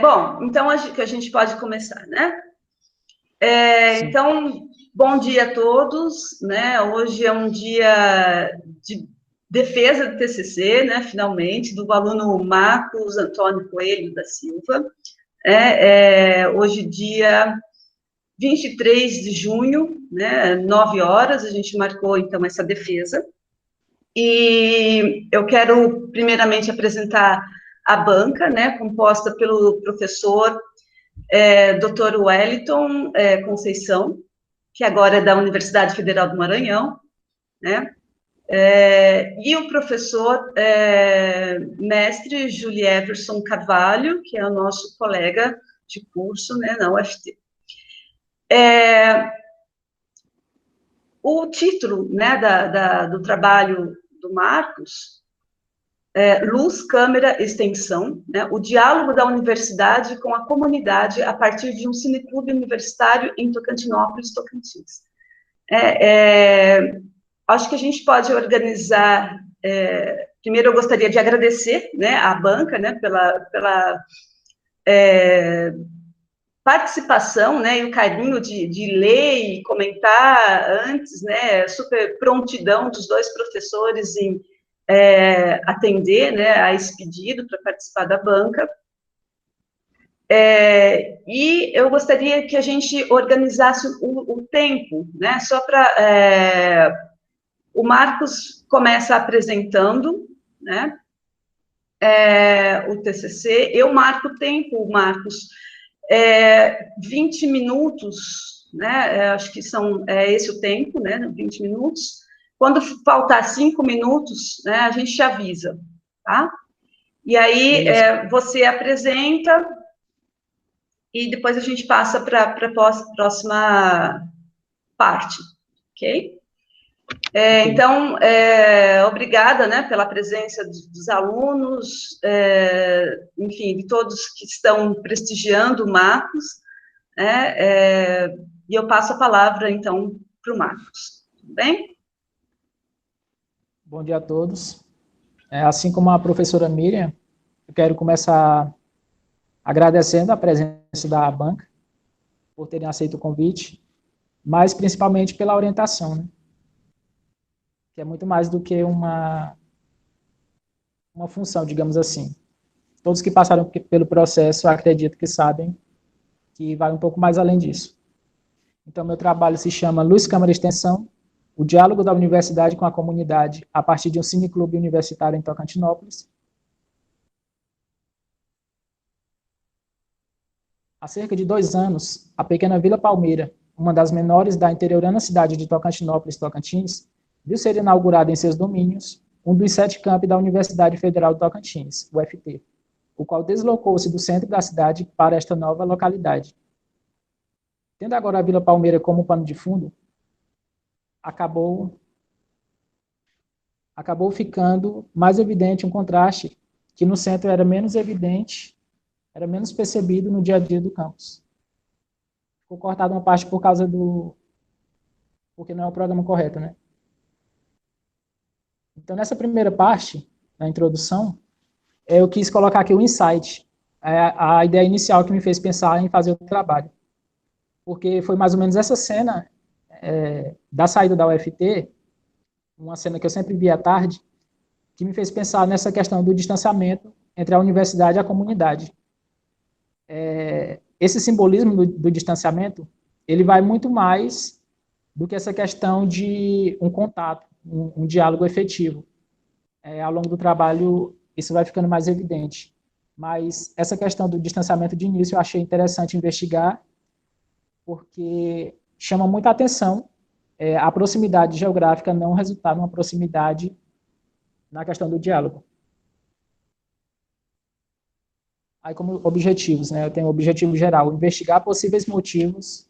Bom, então que a gente pode começar, né? Sim. Então, bom dia a todos, né? Hoje é um dia de defesa do TCC, né? Finalmente, do aluno Marcos Antônio Coelho da Silva. Hoje, dia 23 de junho, né? 9 horas, a gente marcou, então, essa defesa. E eu quero, primeiramente, apresentar a banca, né? Composta pelo professor Dr. Wellington Conceição, que agora é da Universidade Federal do Maranhão, né? E o professor mestre Julieverson Carvalho, que é o nosso colega de curso, né, na UFT. O título, né, do trabalho do Marcos Luz, Câmera, Extensão, né, o diálogo da universidade com a comunidade a partir de um cineclube universitário em Tocantinópolis, Tocantins. Acho que a gente pode organizar... primeiro, eu gostaria de agradecer, né, à banca, né, pela participação, né, e o carinho de ler e comentar antes, né, super prontidão dos dois professores em atender, né, a esse pedido para participar da banca. E eu gostaria que a gente organizasse o tempo, né, só para... o Marcos começa apresentando, né, o TCC, eu marco o tempo, Marcos, 20 minutos, né, acho que esse o tempo, né, 20 minutos. Quando faltar 5 minutos, né, a gente te avisa, tá? E aí você apresenta e depois a gente passa para a próxima parte, ok? Então, obrigada, né, pela presença dos alunos, enfim, de todos que estão prestigiando o Marcos, e eu passo a palavra, então, para o Marcos, tudo bem? Bom dia a todos. Assim como a professora Miriam, eu quero começar agradecendo a presença da banca, por terem aceito o convite, mas principalmente pela orientação, né? Que é muito mais do que uma função, digamos assim. Todos que passaram pelo processo, acredito que sabem que vai um pouco mais além disso. Então, meu trabalho se chama Luz, Câmara e Extensão, o diálogo da universidade com a comunidade a partir de um cineclube universitário em Tocantinópolis. Há cerca de 2 anos, a pequena Vila Palmeira, uma das menores da interiorana cidade de Tocantinópolis, Tocantins, viu ser inaugurada em seus domínios um dos 7 campi da Universidade Federal de Tocantins, UFT, o qual deslocou-se do centro da cidade para esta nova localidade. Tendo agora a Vila Palmeira como pano de fundo, acabou ficando mais evidente um contraste que no centro era menos evidente, era menos percebido no dia a dia do campus. Ficou cortada uma parte por causa porque não é o programa correto, né? Então, nessa primeira parte, na introdução, eu quis colocar aqui o insight, a ideia inicial que me fez pensar em fazer o trabalho. Porque foi mais ou menos essa cena da saída da UFT, uma cena que eu sempre vi à tarde, que me fez pensar nessa questão do distanciamento entre a universidade e a comunidade. Esse simbolismo do distanciamento, ele vai muito mais do que essa questão de um contato, um diálogo efetivo. Ao longo do trabalho, isso vai ficando mais evidente. Mas essa questão do distanciamento de início eu achei interessante investigar, porque chama muita atenção a proximidade geográfica não resultar numa proximidade na questão do diálogo. Aí, como objetivos, né, eu tenho o objetivo geral, investigar possíveis motivos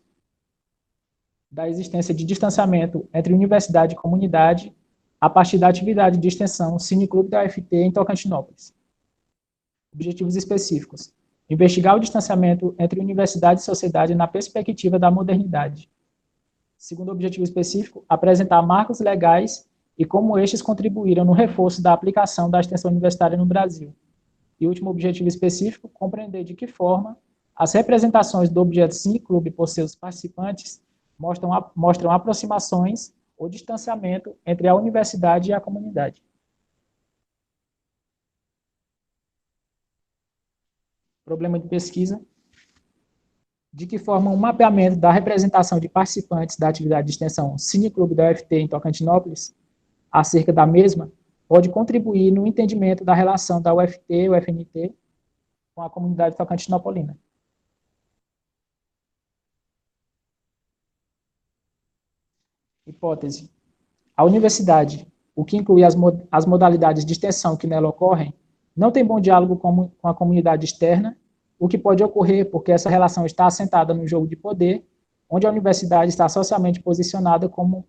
da existência de distanciamento entre universidade e comunidade a partir da atividade de extensão Cineclube da UFT em Tocantinópolis. Objetivos específicos. Investigar o distanciamento entre universidade e sociedade na perspectiva da modernidade. Segundo objetivo específico, apresentar marcos legais e como estes contribuíram no reforço da aplicação da extensão universitária no Brasil. e último objetivo específico, compreender de que forma as representações do objeto cineclube por seus participantes mostram aproximações ou distanciamento entre a universidade e a comunidade. Problema de pesquisa. De que forma um mapeamento da representação de participantes da atividade de extensão Cineclube da UFT em Tocantinópolis, acerca da mesma, pode contribuir no entendimento da relação da UFT, UFNT, com a comunidade tocantinopolina. Hipótese. A universidade, o que inclui as modalidades de extensão que nela ocorrem, não tem bom diálogo com a comunidade externa, o que pode ocorrer porque essa relação está assentada no jogo de poder, onde a universidade está socialmente posicionada como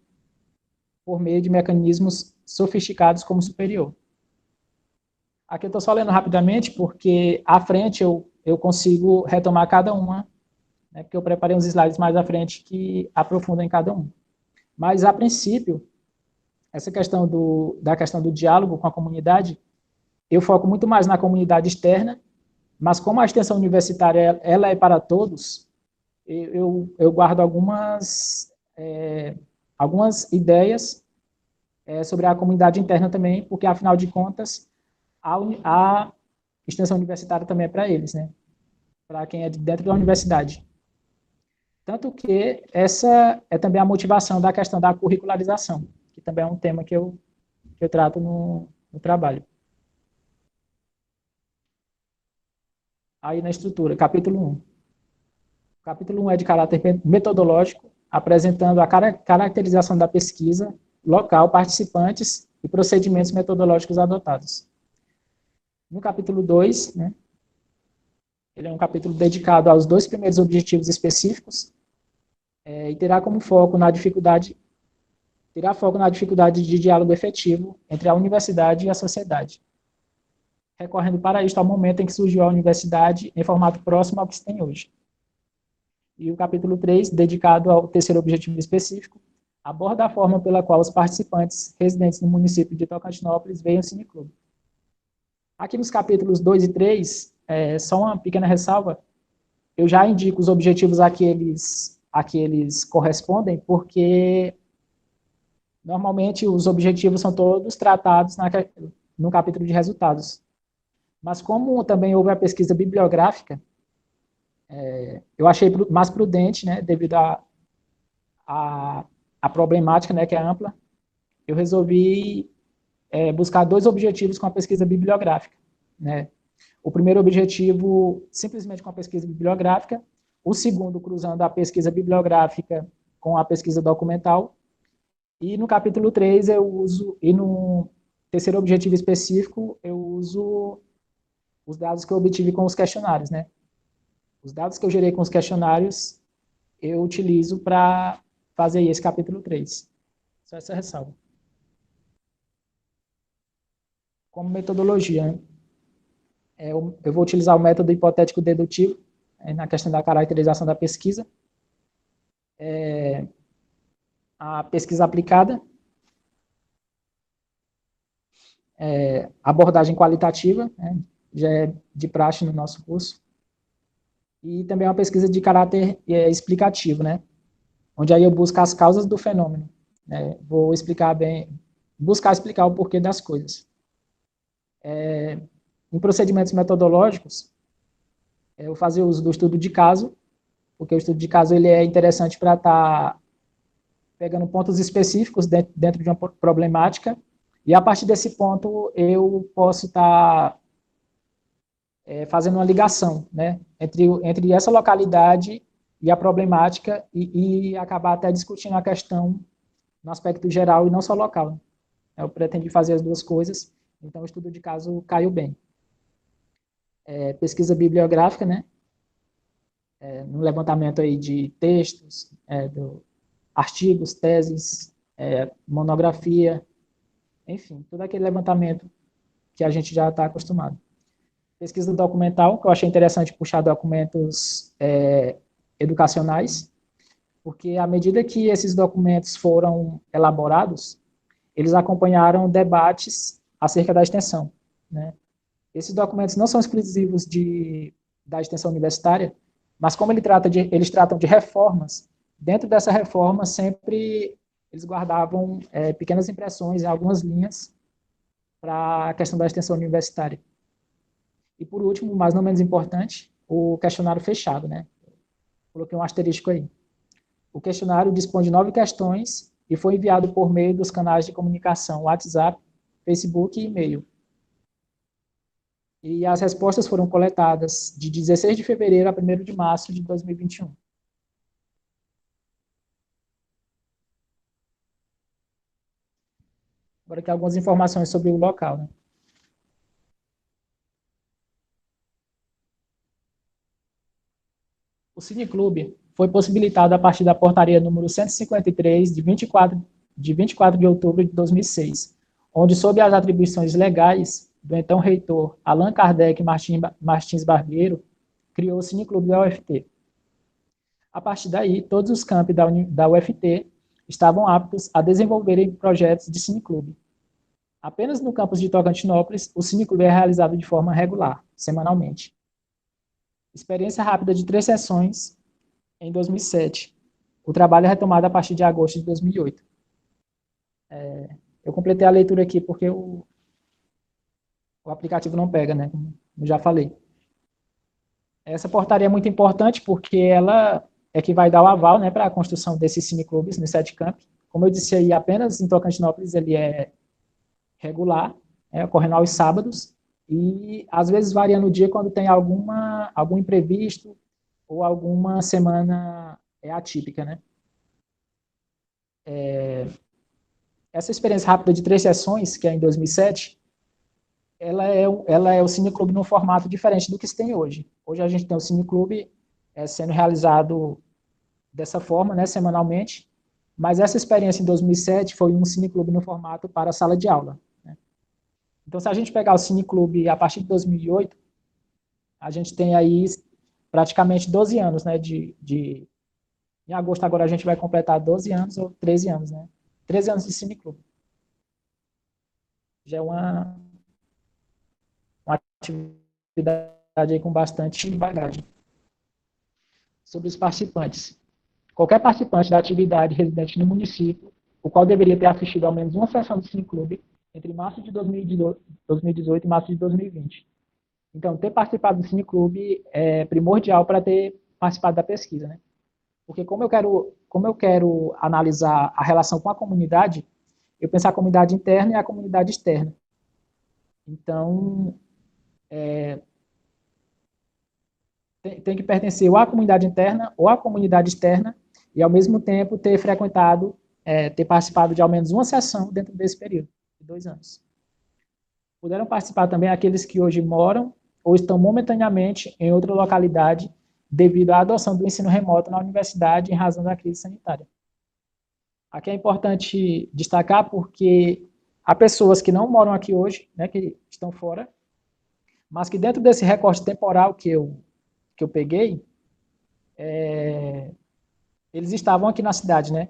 por meio de mecanismos sofisticados como superior. Aqui eu estou só lendo rapidamente, porque à frente eu consigo retomar cada uma, né, porque eu preparei uns slides mais à frente que aprofundam em cada um. Mas, a princípio, essa questão da questão do diálogo com a comunidade, eu foco muito mais na comunidade externa, mas como a extensão universitária ela é para todos, eu guardo algumas ideias sobre a comunidade interna também, porque, afinal de contas, a extensão universitária também é para eles, né? Para quem é de dentro da universidade. Tanto que essa é também a motivação da questão da curricularização, que também é um tema que eu trato no trabalho. Aí na estrutura, capítulo 1. O capítulo 1 é de caráter metodológico, apresentando a caracterização da pesquisa, local, participantes e procedimentos metodológicos adotados. No capítulo 2, né, ele é um capítulo dedicado aos 2 primeiros objetivos específicos, e terá foco na dificuldade de diálogo efetivo entre a universidade e a sociedade, recorrendo para isto ao momento em que surgiu a universidade em formato próximo ao que se tem hoje. E o capítulo 3, dedicado ao terceiro objetivo específico, aborda a forma pela qual os participantes residentes no município de Tocantinópolis veem o Cineclube. Aqui nos capítulos 2 e 3, só uma pequena ressalva, eu já indico os objetivos a que eles correspondem, porque normalmente os objetivos são todos tratados no capítulo de resultados. Mas como também houve a pesquisa bibliográfica, eu achei mais prudente, né, devido à problemática, né, que é ampla, eu resolvi buscar 2 objetivos com a pesquisa bibliográfica, né? O primeiro objetivo, simplesmente com a pesquisa bibliográfica, o segundo, cruzando a pesquisa bibliográfica com a pesquisa documental, e no capítulo 3 e no terceiro objetivo específico, eu uso os dados que eu obtive com os questionários, né? Os dados que eu gerei com os questionários, eu utilizo para fazer esse capítulo 3. Só essa ressalva. Como metodologia, né? Eu vou utilizar o método hipotético dedutivo, na questão da caracterização da pesquisa. A pesquisa aplicada, abordagem qualitativa, né, já é de praxe no nosso curso, e também uma pesquisa de caráter explicativo, né, onde aí eu busco as causas do fenômeno, né, vou buscar explicar o porquê das coisas. Em procedimentos metodológicos, eu fazer uso do estudo de caso, porque o estudo de caso ele é interessante para estar pegando pontos específicos dentro de uma problemática, e a partir desse ponto eu posso estar fazendo uma ligação, né, entre essa localidade e a problemática e acabar até discutindo a questão no aspecto geral e não só local. Eu pretendi fazer as duas coisas, então o estudo de caso caiu bem. Pesquisa bibliográfica, né, no levantamento aí de textos, artigos, teses, monografia, enfim, todo aquele levantamento que a gente já está acostumado. Pesquisa documental, que eu achei interessante puxar documentos educacionais, porque à medida que esses documentos foram elaborados, eles acompanharam debates acerca da extensão, né? Esses documentos não são exclusivos da extensão universitária, mas como eles tratam de reformas, dentro dessa reforma sempre eles guardavam pequenas impressões em algumas linhas para a questão da extensão universitária. E por último, mas não menos importante, o questionário fechado, né? Coloquei um asterisco aí. O questionário dispõe de 9 questões e foi enviado por meio dos canais de comunicação WhatsApp, Facebook e e-mail. E as respostas foram coletadas de 16 de fevereiro a 1º de março de 2021. Agora aqui algumas informações sobre o local, né? O Cineclube foi possibilitado a partir da portaria número 153, de 24 de outubro de 2006, onde, sob as atribuições legais do então reitor Allan Kardec Martins Barbeiro, criou o Cineclube da UFT. A partir daí, todos os campi da UFT estavam aptos a desenvolverem projetos de cineclube. Apenas no campus de Tocantinópolis, o cineclube é realizado de forma regular, semanalmente. Experiência rápida de 3 sessões em 2007. O trabalho é retomado a partir de agosto de 2008. Eu completei a leitura aqui porque o aplicativo não pega, né? Como já falei. Essa portaria é muito importante porque ela é que vai dar o aval, né, para a construção desses cineclubes no SETCamp. Como eu disse aí, apenas em Tocantinópolis ele é regular, ocorrendo aos sábados, e às vezes varia no dia quando tem algum imprevisto ou alguma semana atípica, né? Essa experiência rápida de 3 sessões, que é em 2007, ela é o cineclube num formato diferente do que se tem hoje. Hoje a gente tem o cineclube sendo realizado dessa forma, né, semanalmente, mas essa experiência em 2007 foi um cineclube no formato para sala de aula. Né? Então, se a gente pegar o cineclube a partir de 2008, a gente tem aí praticamente 12 anos, né, em agosto agora a gente vai completar 12 anos ou 13 anos, né? 13 anos de cineclube. Já é uma atividade aí com bastante bagagem. Sobre os participantes. Qualquer participante da atividade residente no município, o qual deveria ter assistido ao menos uma sessão do cineclube entre março de 2018 e março de 2020. Então, ter participado do cineclube é primordial para ter participado da pesquisa, né? Porque como eu quero analisar a relação com a comunidade, eu penso a comunidade interna e a comunidade externa. Então, tem que pertencer ou à comunidade interna ou à comunidade externa e, ao mesmo tempo, ter frequentado, ter participado de ao menos uma sessão dentro desse período, de 2 anos. Puderam participar também aqueles que hoje moram ou estão momentaneamente em outra localidade devido à adoção do ensino remoto na universidade em razão da crise sanitária. Aqui é importante destacar porque há pessoas que não moram aqui hoje, né, que estão fora, mas que dentro desse recorte temporal que eu peguei, eles estavam aqui na cidade, né?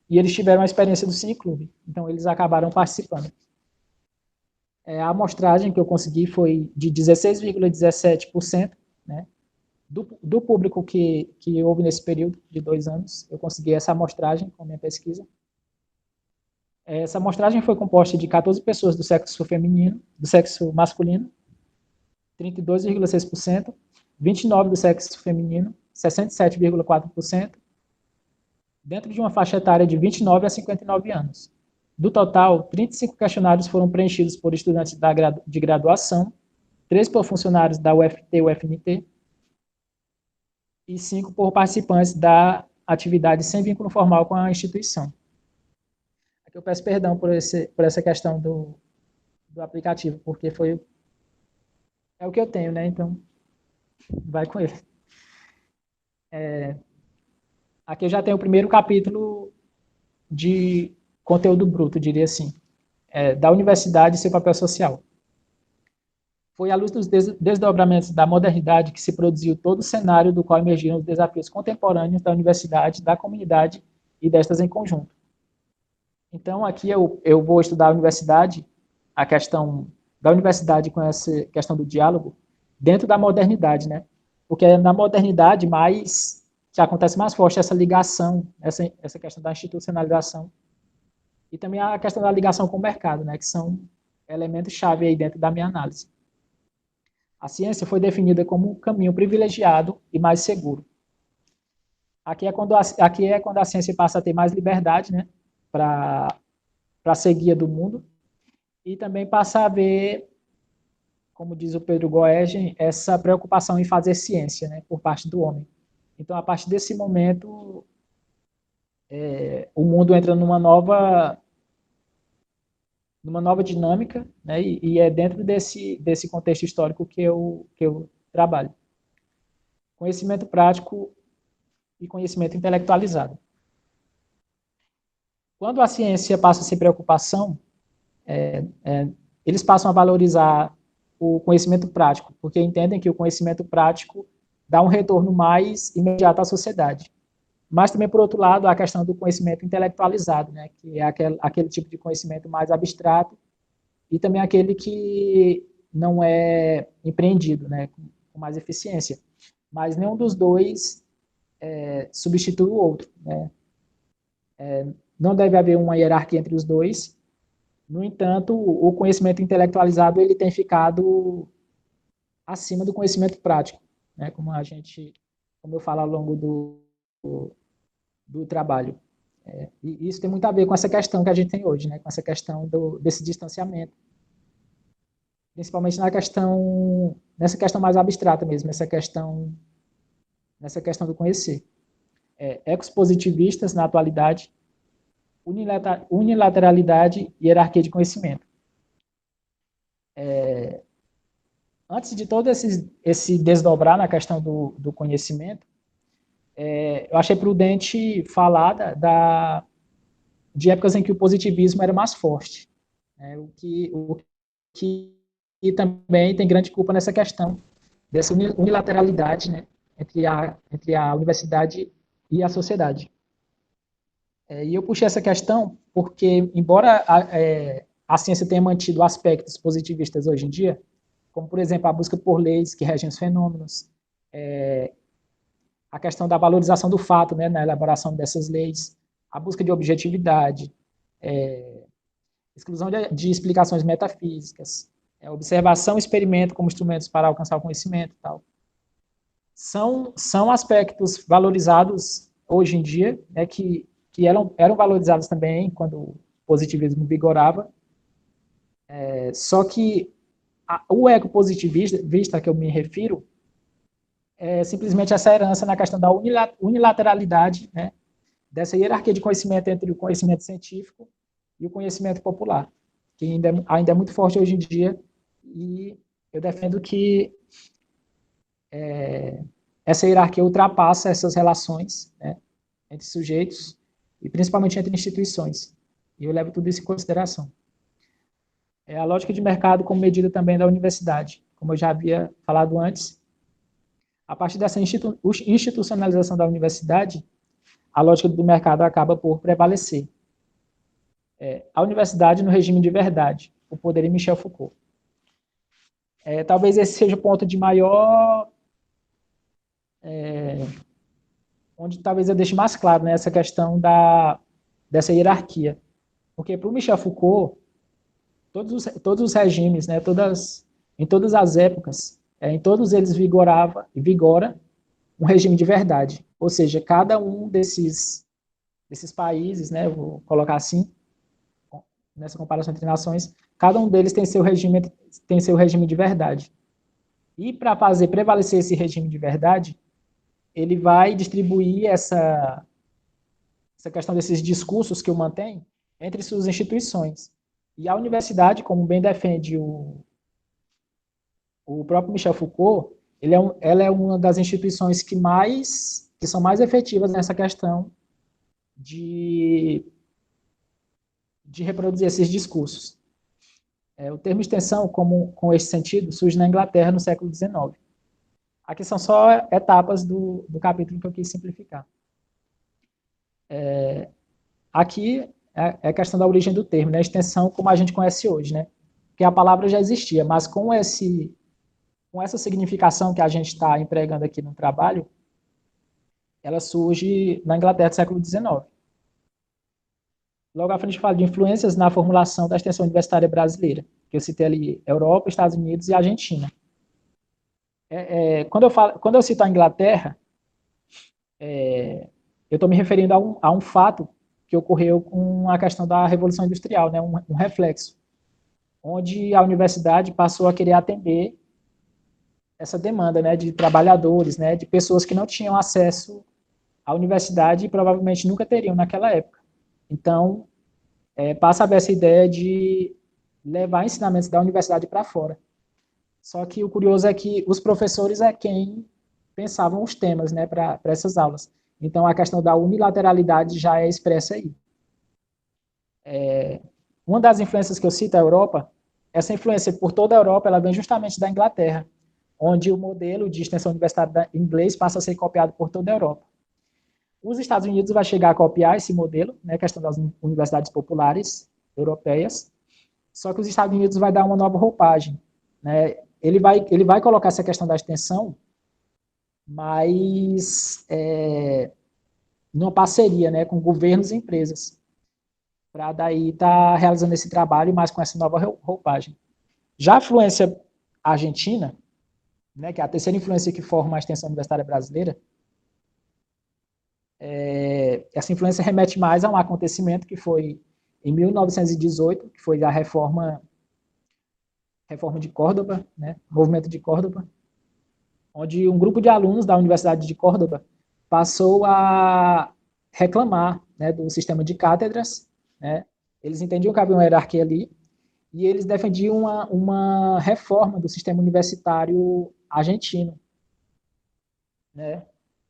E eles tiveram a experiência do cineclube. Então, eles acabaram participando. A amostragem que eu consegui foi de 16,17%, né? Do público que houve nesse período de 2 anos, eu consegui essa amostragem com a minha pesquisa. Essa amostragem foi composta de 14 pessoas do sexo feminino, do sexo masculino, 32,6%, 29 do sexo feminino, 67,4%, dentro de uma faixa etária de 29 a 59 anos. Do total, 35 questionários foram preenchidos por estudantes de graduação, 3 por funcionários da UFT e UFNT, e 5 por participantes da atividade sem vínculo formal com a instituição. Aqui eu peço perdão por essa questão do aplicativo, porque é o que eu tenho, né? Então, vai com ele. Aqui eu já tenho o primeiro capítulo de conteúdo bruto, diria assim, da universidade e seu papel social. Foi à luz dos desdobramentos da modernidade que se produziu todo o cenário do qual emergiram os desafios contemporâneos da universidade, da comunidade e destas em conjunto. Então, aqui eu vou estudar a universidade, a questão da universidade com essa questão do diálogo dentro da modernidade, né? Porque é na modernidade que acontece mais forte essa ligação, essa questão da institucionalização e também a questão da ligação com o mercado, né? Que são elementos-chave aí dentro da minha análise. A ciência foi definida como um caminho privilegiado e mais seguro. Aqui é quando a ciência passa a ter mais liberdade, né, para ser guia do mundo, e também passa a ver, como diz o Pedro Goergen, essa preocupação em fazer ciência, né, por parte do homem. Então, a partir desse momento, o mundo entra numa nova dinâmica, né, e é dentro desse contexto histórico que eu trabalho. Conhecimento prático e conhecimento intelectualizado. Quando a ciência passa a ser preocupação, eles passam a valorizar o conhecimento prático, porque entendem que o conhecimento prático dá um retorno mais imediato à sociedade. Mas também, por outro lado, a questão do conhecimento intelectualizado, né, que é aquele tipo de conhecimento mais abstrato e também aquele que não é empreendido, né, com mais eficiência. Mas nenhum dos dois substitui o outro, né? Não deve haver uma hierarquia entre os dois. No entanto, o conhecimento intelectualizado ele tem ficado acima do conhecimento prático, né? Como eu falo ao longo do trabalho. E isso tem muito a ver com essa questão que a gente tem hoje, né? Com essa questão desse distanciamento, principalmente nessa questão mais abstrata mesmo, nessa questão do conhecer. Ecospositivistas na atualidade, unilateralidade e hierarquia de conhecimento. Antes de todo esse desdobrar na questão do conhecimento, eu achei prudente falar de épocas em que o positivismo era mais forte, né? o que também tem grande culpa nessa questão dessa unilateralidade, né? entre a universidade e a sociedade. E eu puxei essa questão porque, embora a ciência tenha mantido aspectos positivistas hoje em dia, como, por exemplo, a busca por leis que regem os fenômenos, a questão da valorização do fato, né, na elaboração dessas leis, a busca de objetividade, exclusão de explicações metafísicas, observação e experimento como instrumentos para alcançar o conhecimento e tal. São aspectos valorizados hoje em dia, né, que eram valorizados também quando o positivismo vigorava, só que o ecopositivista que eu me refiro é simplesmente essa herança na questão da unilateralidade, né, dessa hierarquia de conhecimento entre o conhecimento científico e o conhecimento popular, que ainda é muito forte hoje em dia, e eu defendo que essa hierarquia ultrapassa essas relações, né, entre sujeitos e principalmente entre instituições. E eu levo tudo isso em consideração. A lógica de mercado como medida também da universidade. Como eu já havia falado antes, a partir dessa institucionalização da universidade, a lógica do mercado acaba por prevalecer. A universidade no regime de verdade, o poder em Michel Foucault. Talvez esse seja o ponto de maior... onde talvez eu deixe mais claro, né, essa questão dessa hierarquia. Porque para o Michel Foucault, todos os regimes, né, em todas as épocas, em todos eles vigora um regime de verdade. Ou seja, cada um desses países, né, eu vou colocar assim, nessa comparação entre nações, cada um deles tem seu regime de verdade. E para fazer prevalecer esse regime de verdade, ele vai distribuir essa questão desses discursos que o mantém entre suas instituições. E a universidade, como bem defende o próprio Michel Foucault, ela é uma das instituições que são mais efetivas nessa questão de reproduzir esses discursos. O termo extensão, com esse sentido, surge na Inglaterra no século XIX. Aqui são só etapas do capítulo que eu quis simplificar. Aqui é a questão da origem do termo, né? A extensão como a gente conhece hoje, né? porque a palavra já existia, mas com essa significação que a gente está empregando aqui no trabalho, ela surge na Inglaterra do século XIX. Logo à frente fala de influências na formulação da extensão universitária brasileira, que eu citei ali Europa, Estados Unidos e Argentina. Quando eu cito a Inglaterra, eu estou me referindo a um fato que ocorreu com a questão da Revolução Industrial, né, um reflexo, onde a universidade passou a querer atender essa demanda, né, de trabalhadores, né, de pessoas que não tinham acesso à universidade e provavelmente nunca teriam naquela época. Então, passa a haver essa ideia de levar ensinamentos da universidade para fora. Só que o curioso é que os professores é quem pensavam os temas, né, para essas aulas. Então, a questão da unilateralidade já é expressa aí. Uma das influências que eu cito é a Europa. Essa influência por toda a Europa, ela vem justamente da Inglaterra, onde o modelo de extensão universitária inglês passa a ser copiado por toda a Europa. Os Estados Unidos vai chegar a copiar esse modelo, né, questão das universidades populares europeias, só que os Estados Unidos vai dar uma nova roupagem, né? Ele vai colocar essa questão da extensão, mas numa parceria, né, com governos e empresas, para daí estar realizando esse trabalho, mas com essa nova roupagem. Já a influência argentina, né, que é a terceira influência que forma a extensão universitária brasileira, essa influência remete mais a um acontecimento que foi em 1918, que foi a reforma de Córdoba, né, movimento de Córdoba, onde um grupo de alunos da Universidade de Córdoba passou a reclamar, né, do sistema de cátedras, né, eles entendiam que havia uma hierarquia ali, e eles defendiam uma reforma do sistema universitário argentino, né.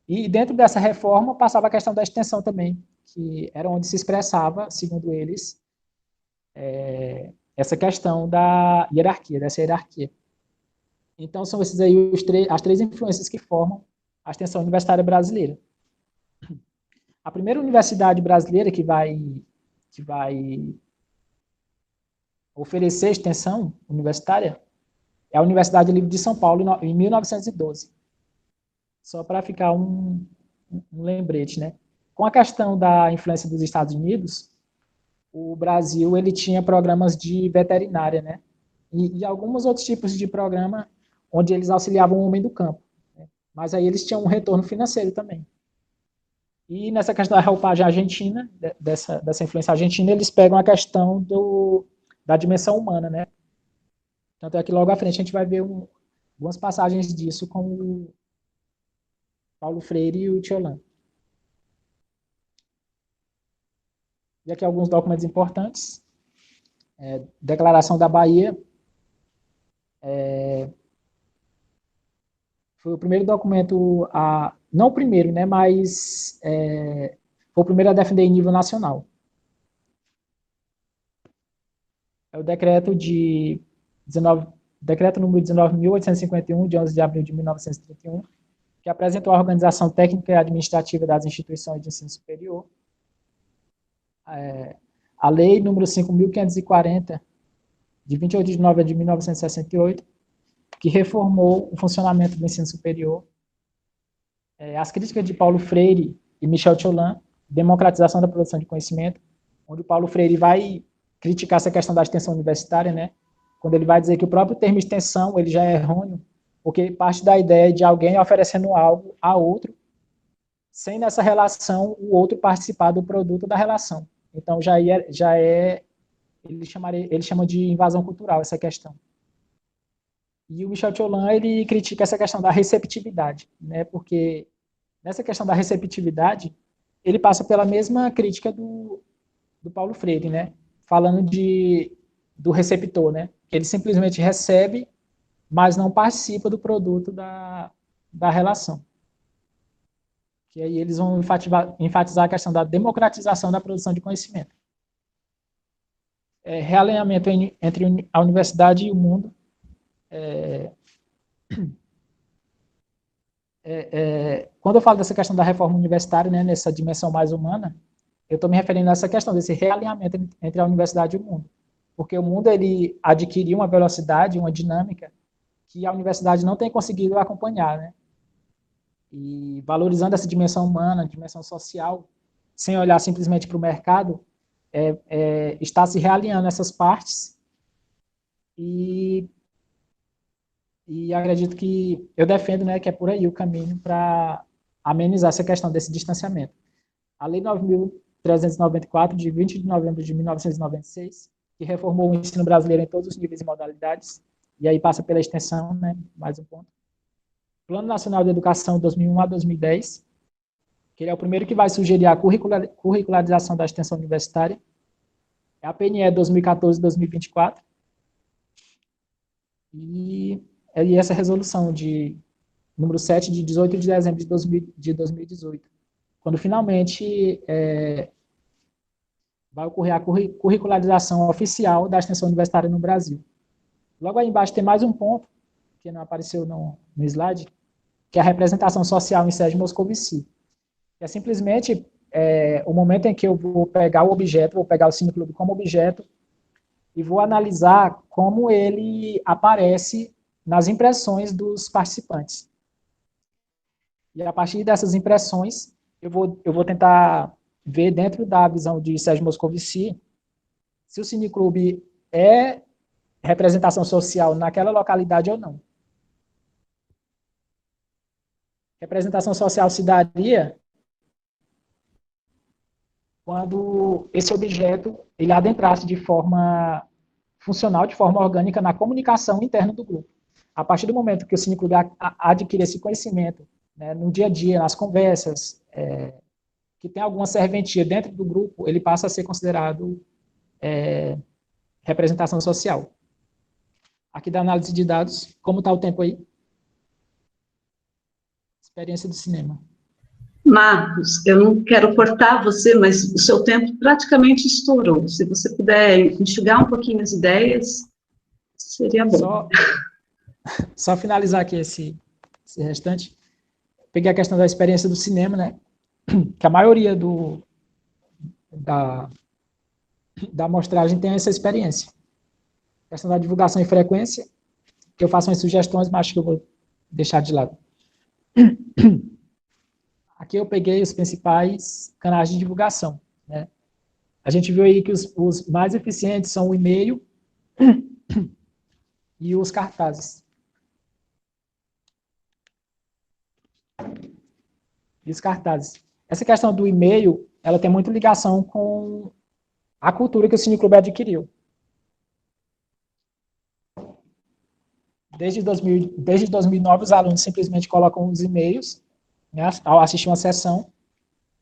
E dentro dessa reforma passava a questão da extensão também, que era onde se expressava, segundo eles, essa questão da hierarquia, dessa hierarquia. Então, são esses aí as três influências que formam a extensão universitária brasileira. A primeira universidade brasileira que vai oferecer extensão universitária é a Universidade Livre de São Paulo, em 1912. Só para ficar um lembrete, né? Com a questão da influência dos Estados Unidos, o Brasil ele tinha programas de veterinária, né? E alguns outros tipos de programa onde eles auxiliavam o homem do campo, né? Mas aí eles tinham um retorno financeiro também. E nessa questão da roupagem argentina, dessa influência argentina, eles pegam a questão da dimensão humana, né? Tanto é que logo à frente a gente vai ver algumas passagens disso com o Paulo Freire e o Tiolan. E aqui alguns documentos importantes. Declaração da Bahia. Foi o primeiro documento, não o primeiro, né, mas foi o primeiro a defender em nível nacional. É o decreto número 19.851, de 11 de abril de 1931, que apresentou a organização técnica e administrativa das instituições de ensino superior. A lei número 5.540, de 28 de novembro de 1968, que reformou o funcionamento do ensino superior. As críticas de Paulo Freire e Michel Tiolan, democratização da produção de conhecimento, onde o Paulo Freire vai criticar essa questão da extensão universitária, né? Quando ele vai dizer que o próprio termo extensão ele já é errôneo, porque parte da ideia de alguém oferecendo algo a outro, sem nessa relação o outro participar do produto da relação. Então ele chama de invasão cultural essa questão. E o Michel Tiolan ele critica essa questão da receptividade, né? Porque nessa questão da receptividade ele passa pela mesma crítica do Paulo Freire, né? Falando do receptor, né? Que ele simplesmente recebe, mas não participa do produto da relação. Que aí eles vão enfatizar a questão da democratização da produção de conhecimento. Realinhamento entre a universidade e o mundo. Quando eu falo dessa questão da reforma universitária, né, nessa dimensão mais humana, eu estou me referindo a essa questão desse realinhamento entre a universidade e o mundo. porque o mundo ele adquiriu uma velocidade, uma dinâmica que a universidade não tem conseguido acompanhar, né? E valorizando essa dimensão humana, dimensão social, sem olhar simplesmente para o mercado, está se realinhando essas partes e acredito que eu defendo, né, que é por aí o caminho para amenizar essa questão desse distanciamento. A Lei 9.394, de 20 de novembro de 1996, que reformou o ensino brasileiro em todos os níveis e modalidades, e aí passa pela extensão, né, mais um ponto. Plano Nacional de Educação 2001 a 2010, que ele é o primeiro que vai sugerir a curricularização da extensão universitária. A PNE 2014-2024. E essa resolução de número 7, de 18 de dezembro de 2018, quando finalmente vai ocorrer a curricularização oficial da extensão universitária no Brasil. Logo aí embaixo tem mais um ponto, que não apareceu no slide, que é a representação social em Sérgio Moscovici. Que é simplesmente o momento em que eu vou pegar o objeto, vou pegar o cineclube como objeto, e vou analisar como ele aparece nas impressões dos participantes. E a partir dessas impressões, eu vou tentar ver dentro da visão de Sérgio Moscovici se o cineclube é representação social naquela localidade ou não. Representação social se daria quando esse objeto ele adentrasse de forma funcional, de forma orgânica, na comunicação interna do grupo. A partir do momento que o cineclube adquire esse conhecimento, né, no dia a dia, nas conversas, que tem alguma serventia dentro do grupo, ele passa a ser considerado representação social. Aqui da análise de dados, como está o tempo aí? Experiência do cinema. Marcos, eu não quero cortar você, mas o seu tempo praticamente estourou. Se você puder enxugar um pouquinho as ideias, seria bom. Só finalizar aqui esse restante. Peguei a questão da experiência do cinema, né? Que a maioria da amostragem tem essa experiência. A questão da divulgação e frequência, que eu faço umas sugestões, mas acho que eu vou deixar de lado. Aqui eu peguei os principais canais de divulgação, né? A gente viu aí que os mais eficientes são o e-mail e os cartazes. Essa questão do e-mail, ela tem muita ligação com a cultura que o cineclube adquiriu. Desde 2009, os alunos simplesmente colocam os e-mails, né, ao assistir uma sessão,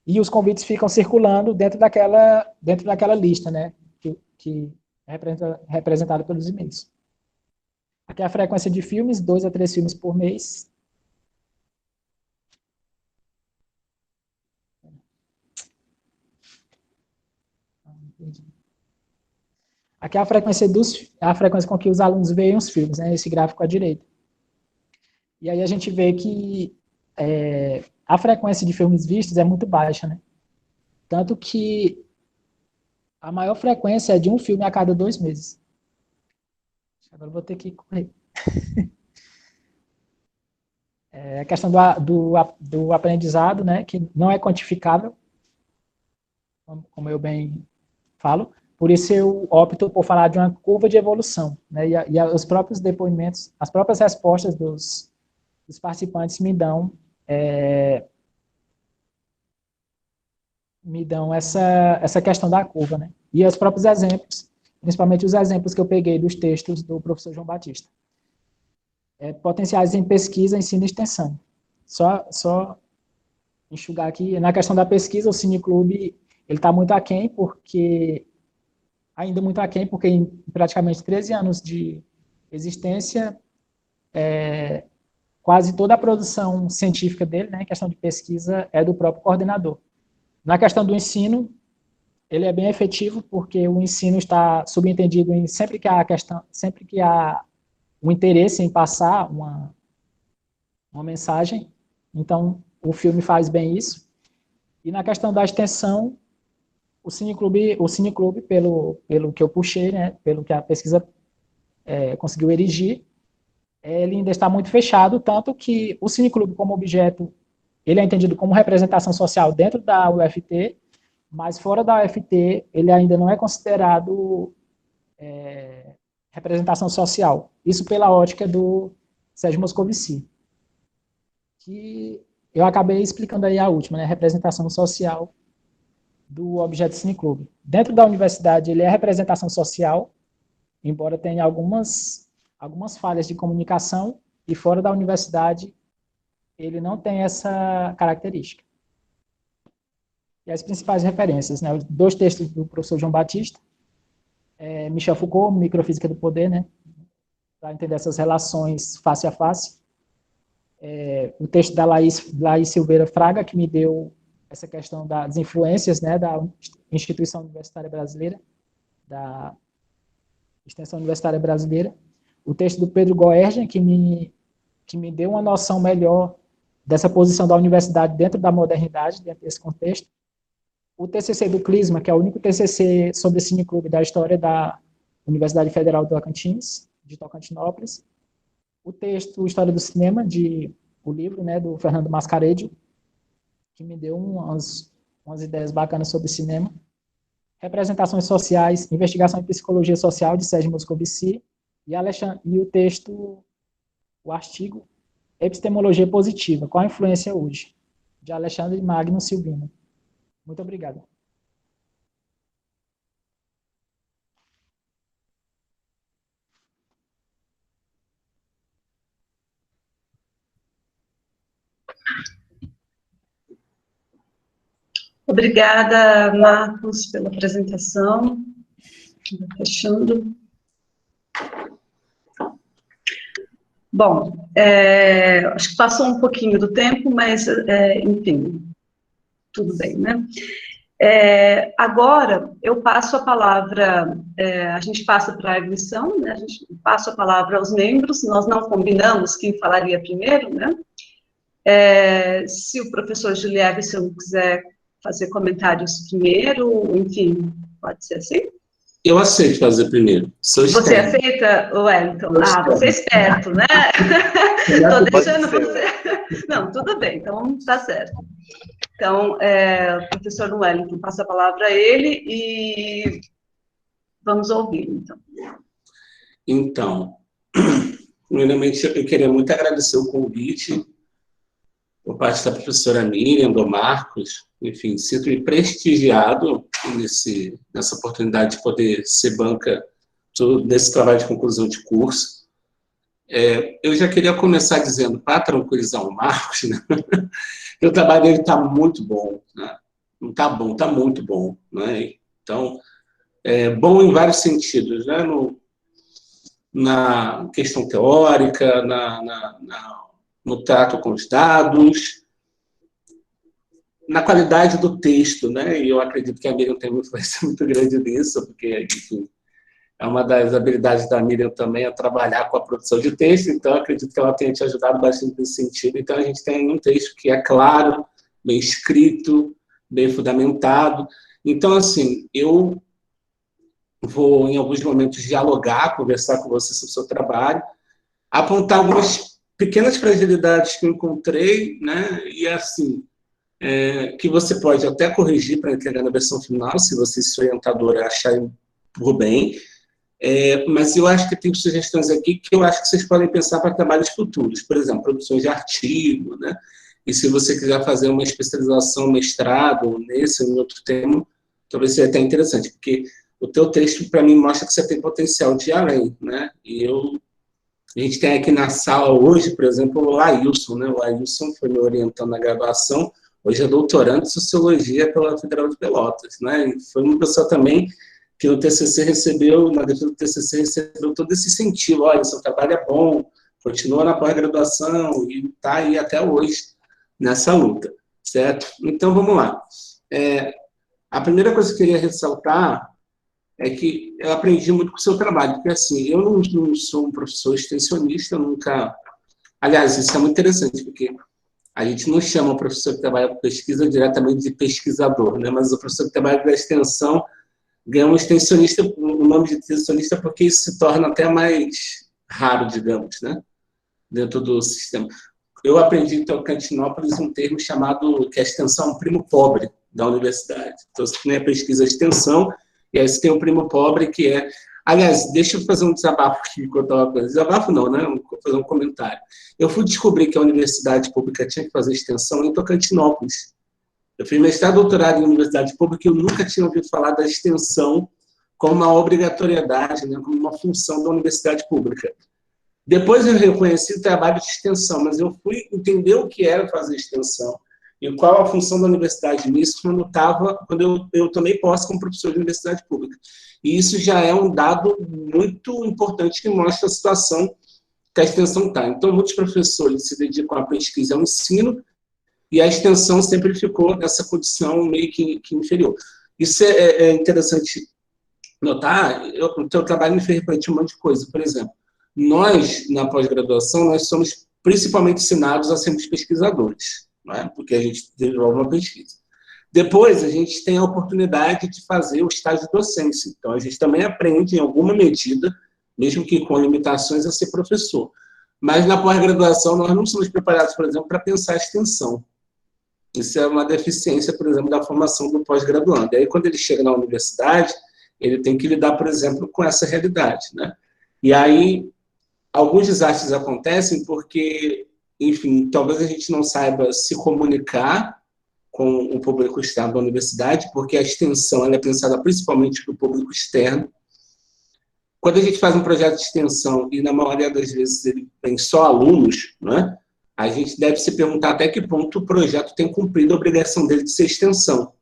e os convites ficam circulando dentro daquela lista, né, que é representada pelos e-mails. Aqui é a frequência de filmes, 2 a 3 filmes por mês. Aqui é a frequência com que os alunos veem os filmes, né, esse gráfico à direita. E aí a gente vê que a frequência de filmes vistos é muito baixa, né? Tanto que a maior frequência é de um filme a cada 2 meses. Agora eu vou ter que correr. A questão do aprendizado, né, que não é quantificável, como eu bem falo. Por isso eu opto por falar de uma curva de evolução, né, e os próprios depoimentos, as próprias respostas dos participantes me dão essa questão da curva, né? E os próprios exemplos, principalmente os exemplos que eu peguei dos textos do professor João Batista. Potenciais em pesquisa, ensino e extensão. Só enxugar aqui. Na questão da pesquisa, o cineclube está muito aquém, porque em praticamente 13 anos de existência, quase toda a produção científica dele, né, questão de pesquisa, é do próprio coordenador. Na questão do ensino, ele é bem efetivo, porque o ensino está subentendido em sempre que há um interesse em passar uma mensagem, então o filme faz bem isso. E na questão da extensão, O Cineclube, pelo que eu puxei, né, pelo que a pesquisa conseguiu erigir, ele ainda está muito fechado, tanto que o Cineclube como objeto, ele é entendido como representação social dentro da UFT, mas fora da UFT, ele ainda não é considerado representação social. Isso pela ótica do Sérgio Moscovici, que eu acabei explicando aí a última, né, representação social do objeto Cineclube. Dentro da universidade, ele é representação social, embora tenha algumas falhas de comunicação, e fora da universidade, ele não tem essa característica. E as principais referências, né, os 2 textos do professor João Batista, Michel Foucault, Microfísica do Poder, né, para entender essas relações face a face. O texto da Laís Silveira Fraga, que me deu essa questão das influências, né, da Instituição Universitária Brasileira, da Extensão Universitária Brasileira. O texto do Pedro Goergen, que me deu uma noção melhor dessa posição da universidade dentro da modernidade, dentro desse contexto. O TCC do Clisma, que é o único TCC sobre Cineclube da história da Universidade Federal do Tocantins, de Tocantinópolis. O texto História do Cinema, o livro, né, do Fernando Mascaredio, que me deu umas ideias bacanas sobre cinema. Representações Sociais, Investigação em Psicologia Social, de Sérgio Moscovici, e o texto, o artigo Epistemologia Positiva, qual a influência hoje, de Alexandre Magno Silvino. Muito obrigado. Obrigada, Marcos, pela apresentação. Fechando. Bom, acho que passou um pouquinho do tempo, mas, enfim, tudo bem, né? Agora, eu passo a palavra, a gente passa para a eleição, né? A gente passa a palavra aos membros, nós não combinamos quem falaria primeiro, né? Se o professor Julierson quiser fazer comentários primeiro, enfim, pode ser assim? Eu aceito fazer primeiro. Você aceita, Wellington? Você é esperto, né? Estou deixando você... Não, tudo bem, então tá certo. Então, o professor Wellington, passa a palavra a ele e vamos ouvir, então. Então, primeiramente, eu queria muito agradecer o convite por parte da professora Miriam, do Marcos. Enfim, sinto-me prestigiado nessa oportunidade de poder ser banca nesse trabalho de conclusão de curso. Eu já queria começar dizendo, para tranquilizar o Marcos, né, que o trabalho dele está muito bom. Né? Não está bom, está muito bom. Né? Então, bom em vários sentidos, né? Na questão teórica, no trato com os dados, na qualidade do texto, né? E eu acredito que a Miriam tem uma influência muito grande nisso, porque, enfim, é uma das habilidades da Miriam também é trabalhar com a produção de texto, então acredito que ela tenha te ajudado bastante nesse sentido. Então, a gente tem um texto que é claro, bem escrito, bem fundamentado. Então, assim, eu vou, em alguns momentos, dialogar, conversar com você sobre o seu trabalho, apontar algumas pequenas fragilidades que eu encontrei, né? E, assim, que você pode até corrigir para entregar na versão final, se você, sua orientadora, achar por bem. Mas eu acho que tem sugestões aqui que eu acho que vocês podem pensar para trabalhos futuros. Por exemplo, produções de artigo, né? E se você quiser fazer uma especialização, mestrado, nesse ou em outro tema, talvez seja até interessante, porque o teu texto, para mim, mostra que você tem potencial de ir além, né? E a gente tem aqui na sala hoje, por exemplo, o Ailson, né? O Ailson foi me orientando na graduação, hoje é doutorando em Sociologia pela Federal de Pelotas, né? E foi uma pessoa também que no TCC recebeu, na defesa do TCC, recebeu todo esse incentivo. Olha, seu trabalho é bom, continua na pós-graduação e está aí até hoje nessa luta, certo? Então, vamos lá. A primeira coisa que eu queria ressaltar é que eu aprendi muito com o seu trabalho, porque, assim, eu não sou um professor extensionista, nunca... Aliás, isso é muito interessante, porque a gente não chama o professor que trabalha com pesquisa diretamente de pesquisador, né? Mas o professor que trabalha com a extensão ganha um extensionista, o nome de extensionista, porque isso se torna até mais raro, digamos, né? Dentro do sistema. Eu aprendi em Tocantinópolis um termo chamado, que é a extensão primo pobre da universidade. Então, você tem a pesquisa extensão, e aí você tem o primo pobre, que é... Aliás, deixa eu fazer um desabafo aqui, contar uma coisa. Desabafo não, né? Vou fazer um comentário. Eu fui descobrir que a universidade pública tinha que fazer extensão em Tocantinópolis. Eu fiz mestrado e doutorado em universidade pública e eu nunca tinha ouvido falar da extensão como uma obrigatoriedade, né? Como uma função da universidade pública. Depois eu reconheci o trabalho de extensão, mas eu fui entender o que era fazer extensão e qual a função da universidade nisso quando eu tomei posse como professor de universidade pública. E isso já é um dado muito importante que mostra a situação que a extensão está. Então, muitos professores se dedicam à pesquisa e ao ensino, e a extensão sempre ficou nessa condição meio que inferior. Isso é interessante notar. O teu trabalho me fez refletir um monte de coisa. Por exemplo, nós, na pós-graduação, nós somos principalmente ensinados a sermos pesquisadores, não é? Porque a gente desenvolve uma pesquisa. Depois, a gente tem a oportunidade de fazer o estágio de docência. Então, a gente também aprende, em alguma medida, mesmo que com limitações, a ser professor. Mas, na pós-graduação, nós não somos preparados, por exemplo, para pensar a extensão. Isso é uma deficiência, por exemplo, da formação do pós-graduando. E aí, quando ele chega na universidade, ele tem que lidar, por exemplo, com essa realidade, né? E aí, alguns desastres acontecem porque, enfim, talvez a gente não saiba se comunicar com o público externo da universidade, porque a extensão ela é pensada principalmente para o público externo. Quando a gente faz um projeto de extensão, e na maioria das vezes ele tem só alunos, né, a gente deve se perguntar até que ponto o projeto tem cumprido a obrigação dele de ser extensão,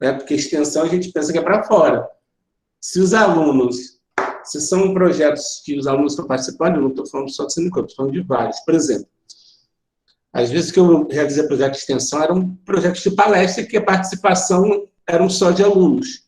né, porque extensão a gente pensa que é para fora. Se são projetos que os alunos estão participando, eu não estou falando só de Sinicor, estou falando de vários. Por exemplo, às vezes que eu realizei projeto de extensão, eram projetos de palestra que a participação eram só de alunos.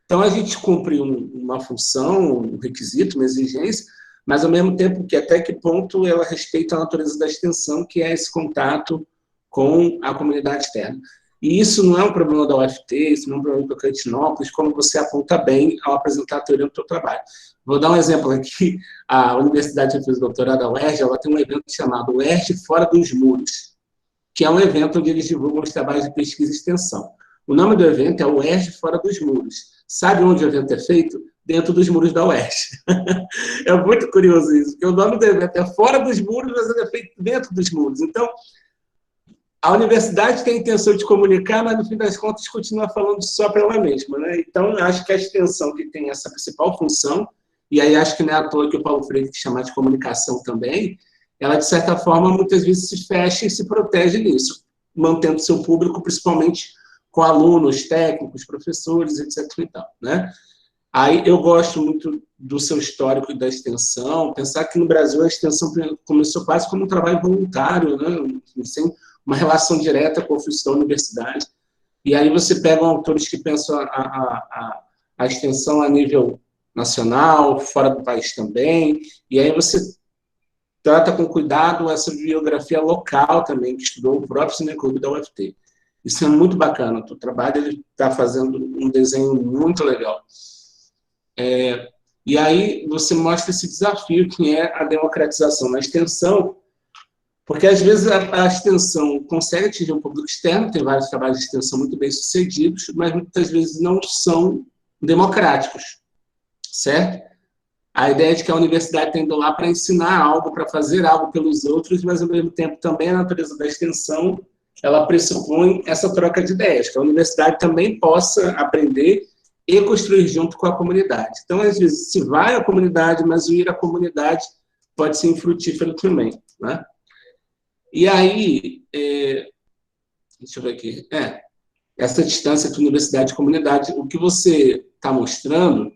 Então, a gente cumpre uma função, um requisito, uma exigência, mas, ao mesmo tempo, que até que ponto ela respeita a natureza da extensão, que é esse contato com a comunidade externa. E isso não é um problema da UFT, isso não é um problema do Tocantinópolis, como você aponta bem ao apresentar a teoria do seu trabalho. Vou dar um exemplo aqui. A Universidade de Doutorado da UERJ, ela tem um evento chamado UERJ Fora dos Muros, que é um evento onde eles divulgam os trabalhos de pesquisa e extensão. O nome do evento é UERJ Fora dos Muros. Sabe onde o evento é feito? Dentro dos muros da UERJ. É muito curioso isso, porque o nome do evento é Fora dos Muros, mas ele é feito dentro dos muros. Então, a universidade tem a intenção de comunicar, mas, no fim das contas, continua falando só para ela mesma, né? Então, acho que a extensão que tem essa principal função, e aí acho que não é à toa que o Paulo Freire chamar de comunicação também, ela, de certa forma, muitas vezes se fecha e se protege nisso, mantendo seu público, principalmente com alunos, técnicos, professores, etc. e tal, né? Aí eu gosto muito do seu histórico e da extensão, pensar que no Brasil a extensão começou quase como um trabalho voluntário, né? Sem uma relação direta com o ofício da universidade. E aí você pega autores que pensam a extensão a nível nacional, fora do país também, e aí você trata com cuidado essa biografia local também, que estudou o próprio Cineclube da UFT. Isso é muito bacana. O teu trabalho está fazendo um desenho muito legal. E aí você mostra esse desafio que é a democratização na extensão, porque às vezes a extensão consegue atingir um público externo, tem vários trabalhos de extensão muito bem sucedidos, mas muitas vezes não são democráticos, certo? A ideia de que a universidade está indo lá para ensinar algo, para fazer algo pelos outros, mas ao mesmo tempo também a natureza da extensão, ela pressupõe essa troca de ideias, que a universidade também possa aprender e construir junto com a comunidade. Então, às vezes, se vai à comunidade, mas o ir à comunidade pode ser infrutífero também, né? E aí, deixa eu ver aqui, essa distância entre universidade e comunidade, o que você está mostrando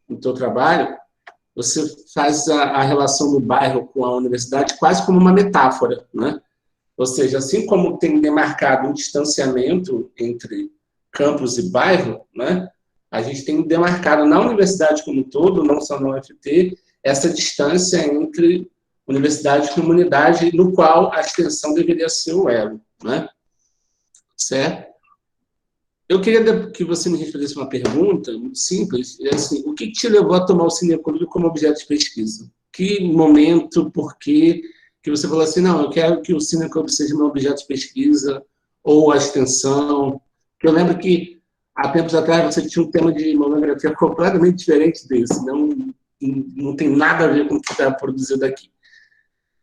no seu trabalho, você faz a relação do bairro com a universidade quase como uma metáfora, né? Ou seja, assim como tem demarcado um distanciamento entre campus e bairro, né? A gente tem demarcado na universidade como um todo, não só na UFT, essa distância entre universidade e comunidade, no qual a extensão deveria ser o elo, não é? Certo? Eu queria que você me respondesse uma pergunta muito simples, assim, o que te levou a tomar o Cineclube como objeto de pesquisa? Que momento, por quê, que você falou assim, não, eu quero que o Cineclube seja meu objeto de pesquisa, ou a extensão, que eu lembro que, há tempos atrás, você tinha um tema de monografia completamente diferente desse, não tem nada a ver com o que está produzido aqui.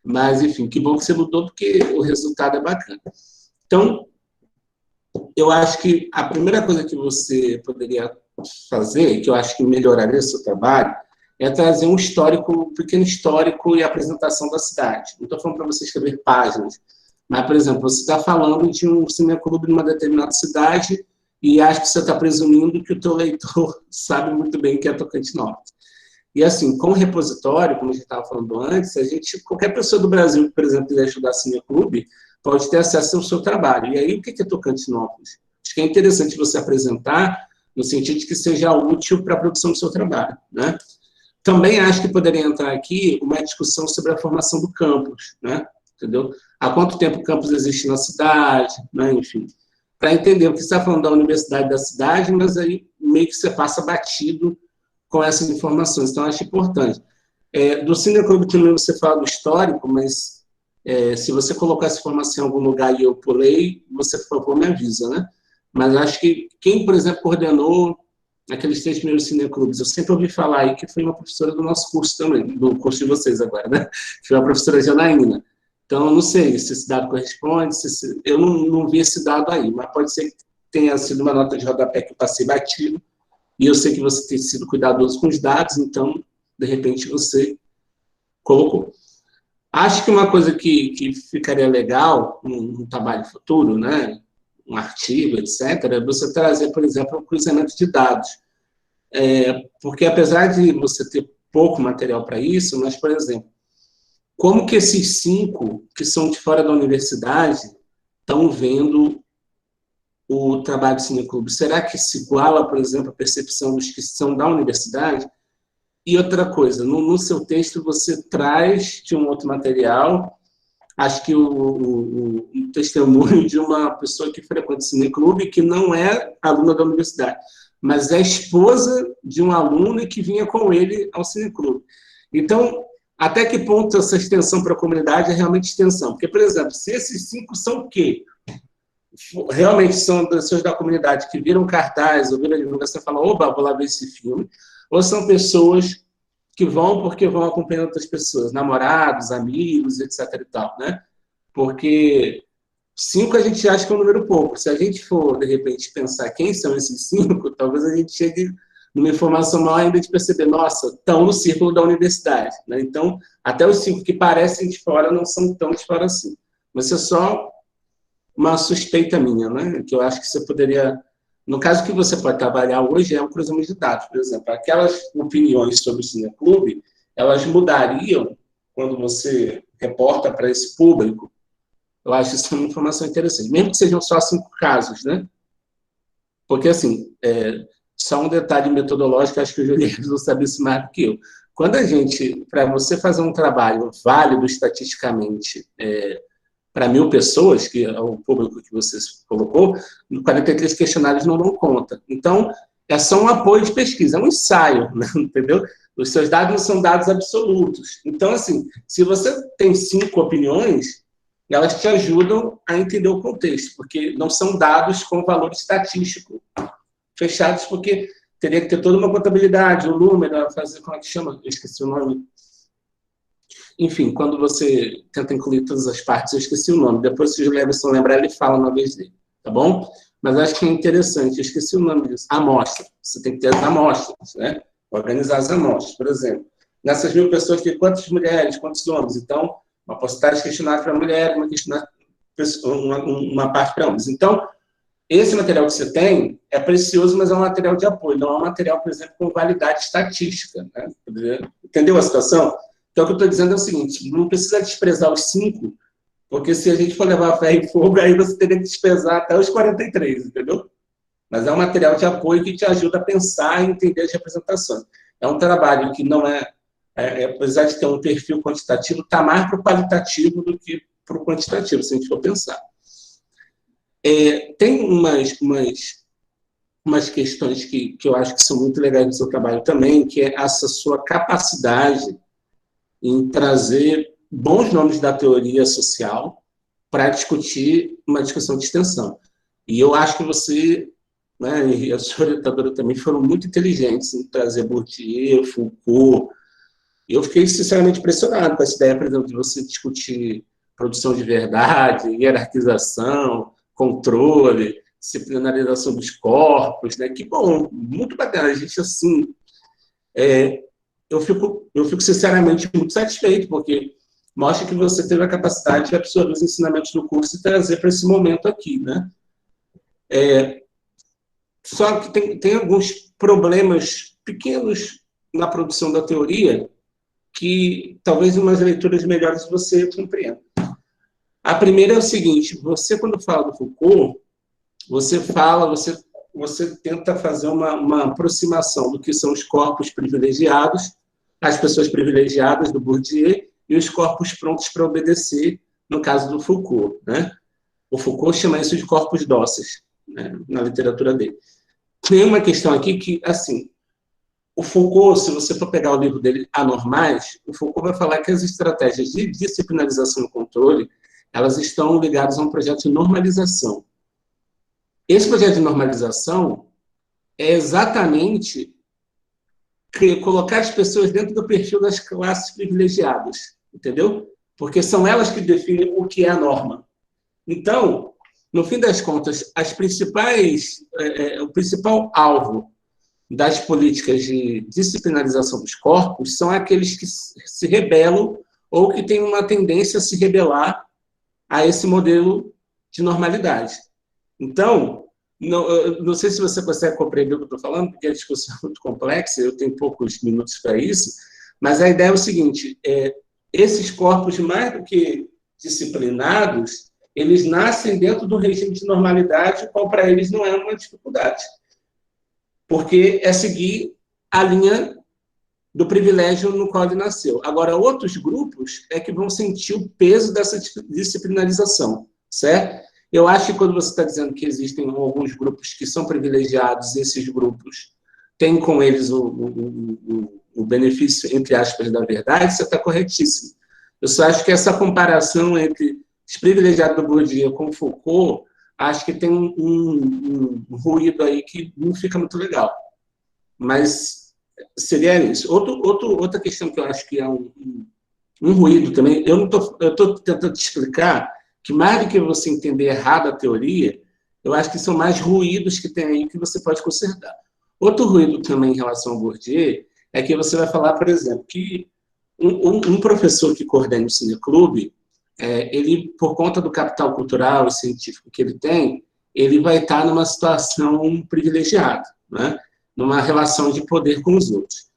Mas, enfim, que bom que você mudou, porque o resultado é bacana. Então, eu acho que a primeira coisa que você poderia fazer, que eu acho que melhoraria o seu trabalho, é trazer um histórico, um pequeno histórico e apresentação da cidade. Não estou falando para você escrever páginas, mas, por exemplo, você está falando de um cineclube numa determinada cidade e acho que você está presumindo que o teu leitor sabe muito bem que é Tocantinópolis. E assim, com o repositório, como a gente estava falando antes, qualquer pessoa do Brasil que, por exemplo, quiser estudar cineclube, pode ter acesso ao seu trabalho. E aí, o que é Tocantinópolis? Acho que é interessante você apresentar no sentido de que seja útil para a produção do seu trabalho, né? Também acho que poderia entrar aqui uma discussão sobre a formação do campus, né? Entendeu? Há quanto tempo o campus existe na cidade, né? Enfim, para entender o que você está falando da universidade da cidade, mas aí meio que você passa batido com essas informações. Então, acho importante. Do Cineclube também você fala do histórico, mas se você colocar essa informação em algum lugar e eu pulei, você, por favor, me avisa, né? Mas acho que quem, por exemplo, coordenou aqueles 3 primeiros cineclubes, eu sempre ouvi falar aí que foi uma professora do nosso curso também, do curso de vocês agora, né? Que foi a professora Janaína. Então, eu não sei se esse dado corresponde, eu não vi esse dado aí, mas pode ser que tenha sido uma nota de rodapé que eu passei batido, e eu sei que você tem sido cuidadoso com os dados, então, de repente, você colocou. Acho que uma coisa que ficaria legal num trabalho futuro, né, um artigo, etc., é você trazer, por exemplo, um cruzamento de dados. Porque, apesar de você ter pouco material para isso, mas, por exemplo, como que esses 5 que são de fora da universidade estão vendo o trabalho do cineclube? Será que se iguala, por exemplo, a percepção dos que são da universidade? E outra coisa, no seu texto você traz de um outro material, acho que o testemunho de uma pessoa que frequenta o cineclube, que não é aluna da universidade, mas é esposa de um aluno e que vinha com ele ao cineclube. Então, até que ponto essa extensão para a comunidade é realmente extensão? Porque, por exemplo, se esses 5 são o quê? Realmente são pessoas da comunidade que viram cartaz, ouviram a divulgação e falam, oba, vou lá ver esse filme, ou são pessoas que vão porque vão acompanhando outras pessoas, namorados, amigos, etc. e tal, né? Porque 5 a gente acha que é um número pouco. Se a gente for, de repente, pensar quem são esses 5, talvez a gente chegue numa informação maior ainda de perceber, nossa, estão no círculo da universidade, né? Então, até os 5 que parecem de fora não são tão de fora assim. Mas isso é só uma suspeita minha, né? Que eu acho que você poderia... No caso que você pode trabalhar hoje é um cruzamento de dados, por exemplo. Aquelas opiniões sobre o cineclube, elas mudariam quando você reporta para esse público. Eu acho isso uma informação interessante. Mesmo que sejam só 5 casos, né? Porque, assim, só um detalhe metodológico, acho que o Juliano não sabe isso mais do que eu. Quando a gente, para você fazer um trabalho válido estatisticamente, para 1.000 pessoas, que é o público que você colocou, 43 questionários não dão conta. Então, é só um apoio de pesquisa, é um ensaio, né? Entendeu? Os seus dados não são dados absolutos. Então, assim, se você tem 5 opiniões, elas te ajudam a entender o contexto, porque não são dados com valor estatístico fechados, porque teria que ter toda uma contabilidade, um número, fazer, como é que chama? Eu esqueci o nome. Enfim, quando você tenta incluir todas as partes, eu esqueci o nome. Depois, se o Leverson lembrar, ele fala na vez dele, tá bom? Mas acho que é interessante, eu esqueci o nome disso. Amostra. Você tem que ter as amostras, né? Organizar as amostras, por exemplo. Nessas 1.000 pessoas, tem quantas mulheres, quantos homens? Então, uma porcentagem questionária para mulheres, uma parte para homens. Então, esse material que você tem é precioso, mas é um material de apoio, não é um material, por exemplo, com validade estatística, né? Entendeu a situação? Então, o que eu estou dizendo é o seguinte, não precisa desprezar os 5, porque se a gente for levar ferro e fogo, aí você teria que desprezar até os 43, entendeu? Mas é um material de apoio que te ajuda a pensar e entender as representações. É um trabalho que não apesar de ter um perfil quantitativo, está mais para o qualitativo do que para o quantitativo, se a gente for pensar. Tem umas questões que eu acho que são muito legais no seu trabalho também, que é essa sua capacidade em trazer bons nomes da teoria social para discutir uma discussão de extensão. E eu acho que você, né, e a sua orientadora também foram muito inteligentes em trazer Bourdieu, Foucault. E eu fiquei sinceramente impressionado com essa ideia, por exemplo, de você discutir produção de verdade, hierarquização, controle, disciplinarização dos corpos, né? Que bom, muito bacana. A gente, assim, eu fico sinceramente muito satisfeito, porque mostra que você teve a capacidade de absorver os ensinamentos do curso e trazer para esse momento aqui, né? Só que tem alguns problemas pequenos na produção da teoria que talvez em umas leituras melhores você compreenda. A primeira é o seguinte: você, quando fala do Foucault, você tenta fazer uma aproximação do que são os corpos privilegiados, as pessoas privilegiadas do Bourdieu, e os corpos prontos para obedecer, no caso do Foucault, né? O Foucault chama isso de corpos dóceis, né, na literatura dele. Tem uma questão aqui que, assim, o Foucault, se você for pegar o livro dele, Anormais, o Foucault vai falar que as estratégias de disciplinarização e controle, elas estão ligadas a um projeto de normalização. Esse projeto de normalização é exatamente colocar as pessoas dentro do perfil das classes privilegiadas, entendeu? Porque são elas que definem o que é a norma. Então, no fim das contas, o principal alvo das políticas de disciplinarização dos corpos são aqueles que se rebelam ou que têm uma tendência a se rebelar a esse modelo de normalidade. Então, não sei se você consegue compreender o que eu estou falando, porque a discussão é muito complexa, eu tenho poucos minutos para isso, mas a ideia é o seguinte: esses corpos, mais do que disciplinados, eles nascem dentro do regime de normalidade, o qual para eles não é uma dificuldade, porque é seguir a linha do privilégio no qual ele nasceu. Agora, outros grupos é que vão sentir o peso dessa disciplinarização, certo? Eu acho que quando você está dizendo que existem alguns grupos que são privilegiados, esses grupos têm com eles o benefício, entre aspas, da verdade, você está corretíssimo. Eu só acho que essa comparação entre os privilegiados do Bourdieu com Foucault, acho que tem um ruído aí que não fica muito legal. Mas seria isso. Outra questão que eu acho que é um ruído também, eu estou tentando te explicar que mais do que você entender errado a teoria, eu acho que são mais ruídos que tem aí que você pode consertar. Outro ruído também em relação ao Bourdieu é que você vai falar, por exemplo, que um professor que coordena o cineclube, ele, por conta do capital cultural e científico que ele tem, ele vai estar numa situação privilegiada, né? Numa relação de poder com os outros.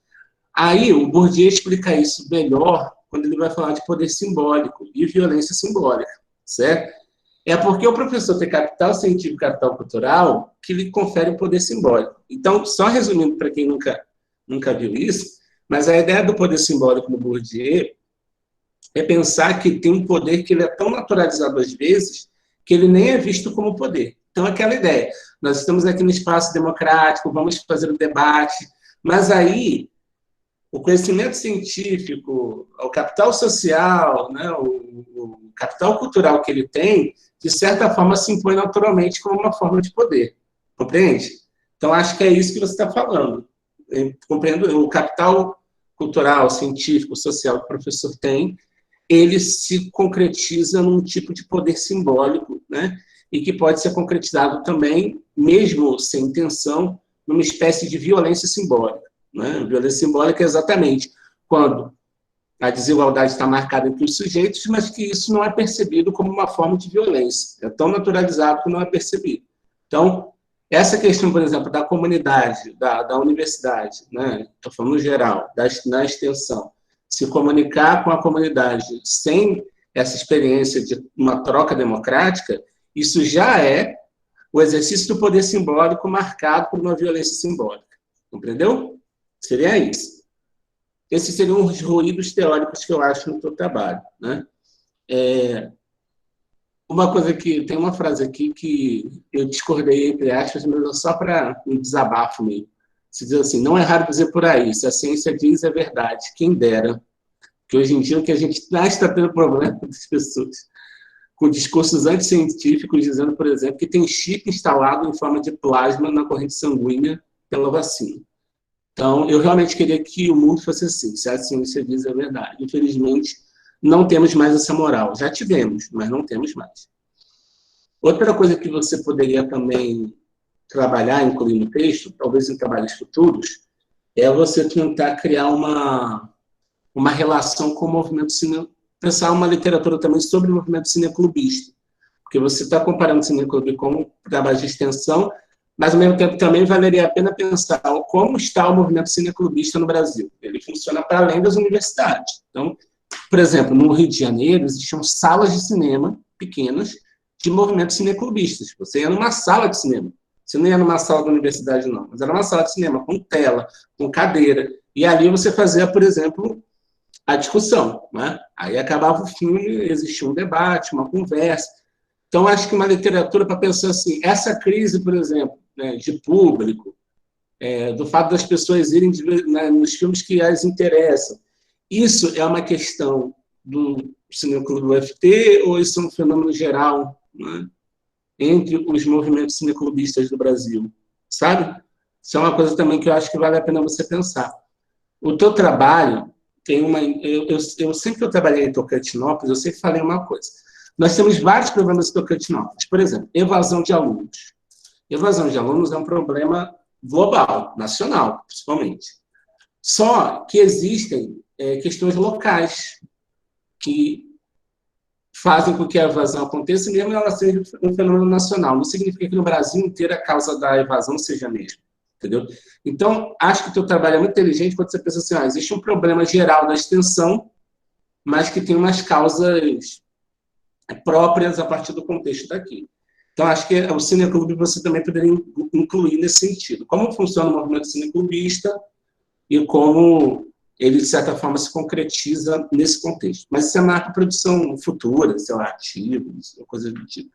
Aí o Bourdieu explica isso melhor quando ele vai falar de poder simbólico e violência simbólica, certo? É porque o professor tem capital científico e capital cultural que lhe confere o poder simbólico. Então, só resumindo para quem nunca viu isso, mas a ideia do poder simbólico no Bourdieu é pensar que tem um poder que ele é tão naturalizado às vezes que ele nem é visto como poder. Então, aquela ideia, nós estamos aqui no espaço democrático, vamos fazer o debate, mas aí o conhecimento científico, o capital social, né, o capital cultural que ele tem, de certa forma se impõe naturalmente como uma forma de poder. Compreende? Então, acho que é isso que você está falando. Compreendo, o capital cultural, científico, social que o professor tem, ele se concretiza num tipo de poder simbólico, né? E que pode ser concretizado também, mesmo sem intenção, numa espécie de violência simbólica, né? Violência simbólica é exatamente quando a desigualdade está marcada entre os sujeitos, mas que isso não é percebido como uma forma de violência. É tão naturalizado que não é percebido. Então, essa questão, por exemplo, da comunidade, da universidade, né? Estou falando no geral, na extensão, se comunicar com a comunidade sem essa experiência de uma troca democrática, isso já é o exercício do poder simbólico marcado por uma violência simbólica. Compreendeu? Seria isso. Esses seriam os ruídos teóricos que eu acho no teu trabalho, né? Uma coisa que... Tem uma frase aqui que eu discordei, entre aspas, mas é só para um desabafo mesmo. Se diz assim, não é raro dizer por aí, se a ciência diz é verdade, quem dera. Que hoje em dia o que a gente mais está tendo problema das pessoas, com discursos anticientíficos dizendo, por exemplo, que tem chip instalado em forma de plasma na corrente sanguínea pela vacina. Então, eu realmente queria que o mundo fosse assim, se a ciência diz é verdade. Infelizmente, não temos mais essa moral. Já tivemos, mas não temos mais. Outra coisa que você poderia também trabalhar, incluir no texto, talvez em trabalhos futuros, é você tentar criar uma relação com o movimento cineclubista, pensar uma literatura também sobre o movimento cineclubista, porque você está comparando o cineclube com um trabalho de extensão, mas ao mesmo tempo também valeria a pena pensar como está o movimento cineclubista no Brasil. Ele funciona para além das universidades. Então, por exemplo, no Rio de Janeiro existiam salas de cinema pequenas de movimentos cineclubistas. Você ia numa sala de cinema. Você não ia numa sala da universidade, não, mas era uma sala de cinema com tela, com cadeira. E ali você fazia, por exemplo, a discussão, né? Aí acabava o filme, existia um debate, uma conversa. Então, acho que uma literatura para pensar assim, essa crise, por exemplo, né, de público, do fato das pessoas irem nos filmes que as interessam, isso é uma questão do Cineclube UFT ou isso é um fenômeno geral, né, entre os movimentos cineclubistas do Brasil, sabe? Isso é uma coisa também que eu acho que vale a pena você pensar. O teu trabalho tem uma... Eu sempre que eu trabalhei em Tocantinópolis, eu sempre falei uma coisa. Nós temos vários problemas em Tocantinópolis. Por exemplo, evasão de alunos. Evasão de alunos é um problema global, nacional, principalmente. Só que existem questões locais que fazem com que a evasão aconteça, mesmo ela seja um fenômeno nacional. Não significa que no Brasil inteiro a causa da evasão seja a mesma. Entendeu? Então, acho que o teu trabalho é muito inteligente quando você pensa assim, existe um problema geral da extensão, mas que tem umas causas próprias a partir do contexto daqui. Então, acho que o cineclube você também poderia incluir nesse sentido. Como funciona o movimento cineclubista e como ele, de certa forma, se concretiza nesse contexto. Mas isso é marca produção futura, sei lá, artigos, coisa do tipo.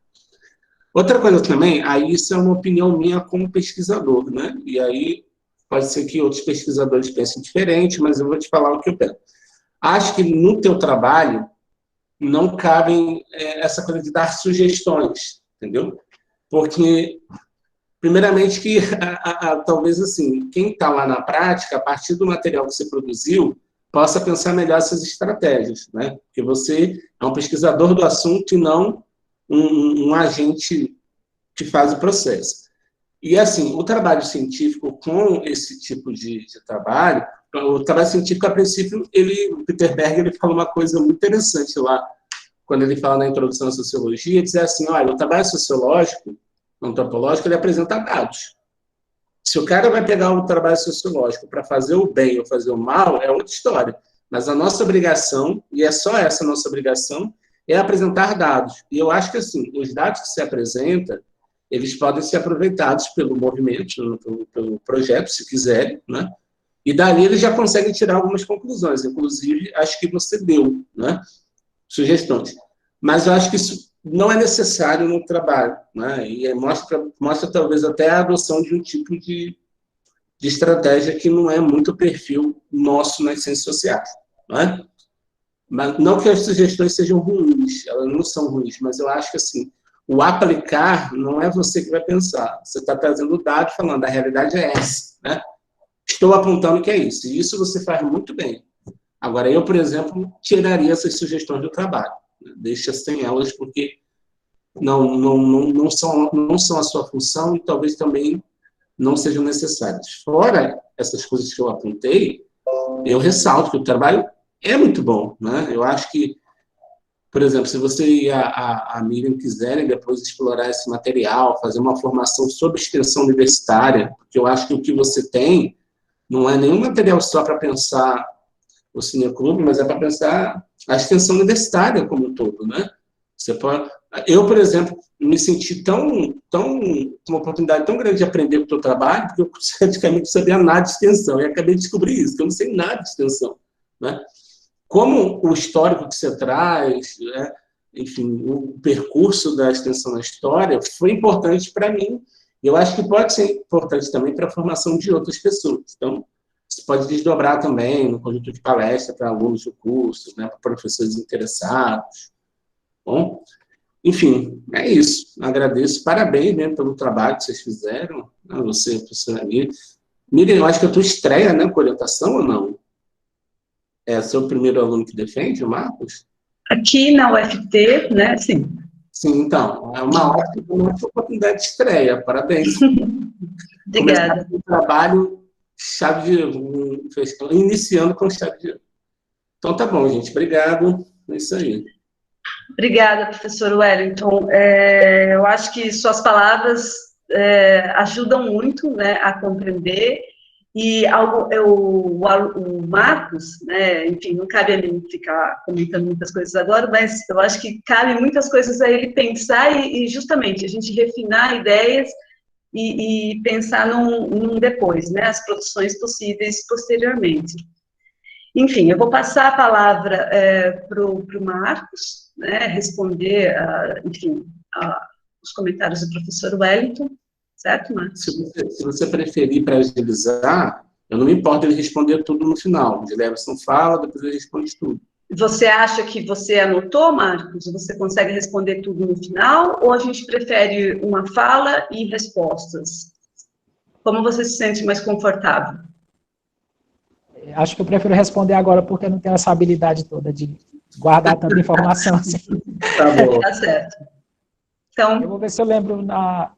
Outra coisa também, aí isso é uma opinião minha como pesquisador, né? E aí pode ser que outros pesquisadores pensem diferente, mas eu vou te falar o que eu penso. Acho que no teu trabalho não cabe essa coisa de dar sugestões, entendeu? Porque, primeiramente, que talvez assim, quem está lá na prática, a partir do material que você produziu, possa pensar melhor essas estratégias, né? Porque você é um pesquisador do assunto e não um agente que faz o processo. E, assim, o trabalho científico com esse tipo de trabalho, o trabalho científico, a princípio, o Peter Berger, ele fala uma coisa muito interessante lá, quando ele fala na introdução à sociologia, dizer assim, olha, o trabalho sociológico, antropológico, ele apresenta dados. Se o cara vai pegar um trabalho sociológico para fazer o bem ou fazer o mal, é outra história. Mas a nossa obrigação, e é só essa a nossa obrigação, é apresentar dados. E eu acho que, assim, os dados que se apresenta, eles podem ser aproveitados pelo movimento, pelo projeto, se quiserem, né? E dali eles já conseguem tirar algumas conclusões. Inclusive, acho que você deu, né, sugestões. Mas eu acho que isso não é necessário no trabalho, né? E mostra talvez até a adoção de um tipo de estratégia que não é muito o perfil nosso nas ciências sociais, né? Mas não que as sugestões sejam ruins, elas não são ruins, mas eu acho que assim, o aplicar não é você que vai pensar. Você está trazendo o dado falando, a realidade é essa, né? Estou apontando que é isso, e isso você faz muito bem. Agora, eu, por exemplo, tiraria essas sugestões do trabalho, né? Deixa sem elas, porque não são a sua função e talvez também não sejam necessárias. Fora essas coisas que eu apontei, eu ressalto que o trabalho é muito bom, né? Eu acho que, por exemplo, se você e a Miriam quiserem depois explorar esse material, fazer uma formação sobre extensão universitária, porque eu acho que o que você tem não é nenhum material só para pensar o cineclube, mas é para pensar a extensão universitária como um todo, né? Você pode... Eu, por exemplo, me senti uma oportunidade tão grande de aprender com o teu trabalho, porque eu praticamente não sabia nada de extensão, e acabei de descobrir isso, que eu não sei nada de extensão, né? Como o histórico que você traz, né, enfim, o percurso da extensão na história foi importante para mim, e eu acho que pode ser importante também para a formação de outras pessoas. Então, isso pode desdobrar também no conjunto de palestra para alunos do curso, né, para professores interessados. Bom, enfim, é isso. Agradeço, parabéns mesmo pelo trabalho que vocês fizeram, né, você, professora Miriam. Miriam, eu acho que é a tua estreia, né, com orientação ou não? É seu primeiro aluno que defende, o Marcos? Aqui na UFT, né, sim. Sim, então, é uma ótima oportunidade de estreia, parabéns. Obrigada. Começar o trabalho, chave de ouro, iniciando com chave de ouro. Então, tá bom, gente, obrigado, é isso aí. Obrigada, professor Wellington. Eu acho que suas palavras ajudam muito, né, a compreender, e o Marcos, né, enfim, não cabe a mim ficar comentando muitas coisas agora, mas eu acho que cabe muitas coisas a ele pensar e justamente a gente refinar ideias e pensar num depois, né, as produções possíveis posteriormente. Enfim, eu vou passar a palavra para o Marcos, né, responder, enfim, os comentários do professor Wellington, certo, Marcos? Se você preferir para agilizar, eu não me importo ele responder tudo no final. O Jefferson fala, depois ele responde tudo. Você acha que você anotou, Marcos? Você consegue responder tudo no final? Ou a gente prefere uma fala e respostas? Como você se sente mais confortável? Acho que eu prefiro responder agora porque eu não tenho essa habilidade toda de guardar tanta informação assim. Tá bom. Tá certo. Então... Eu vou ver se eu lembro na...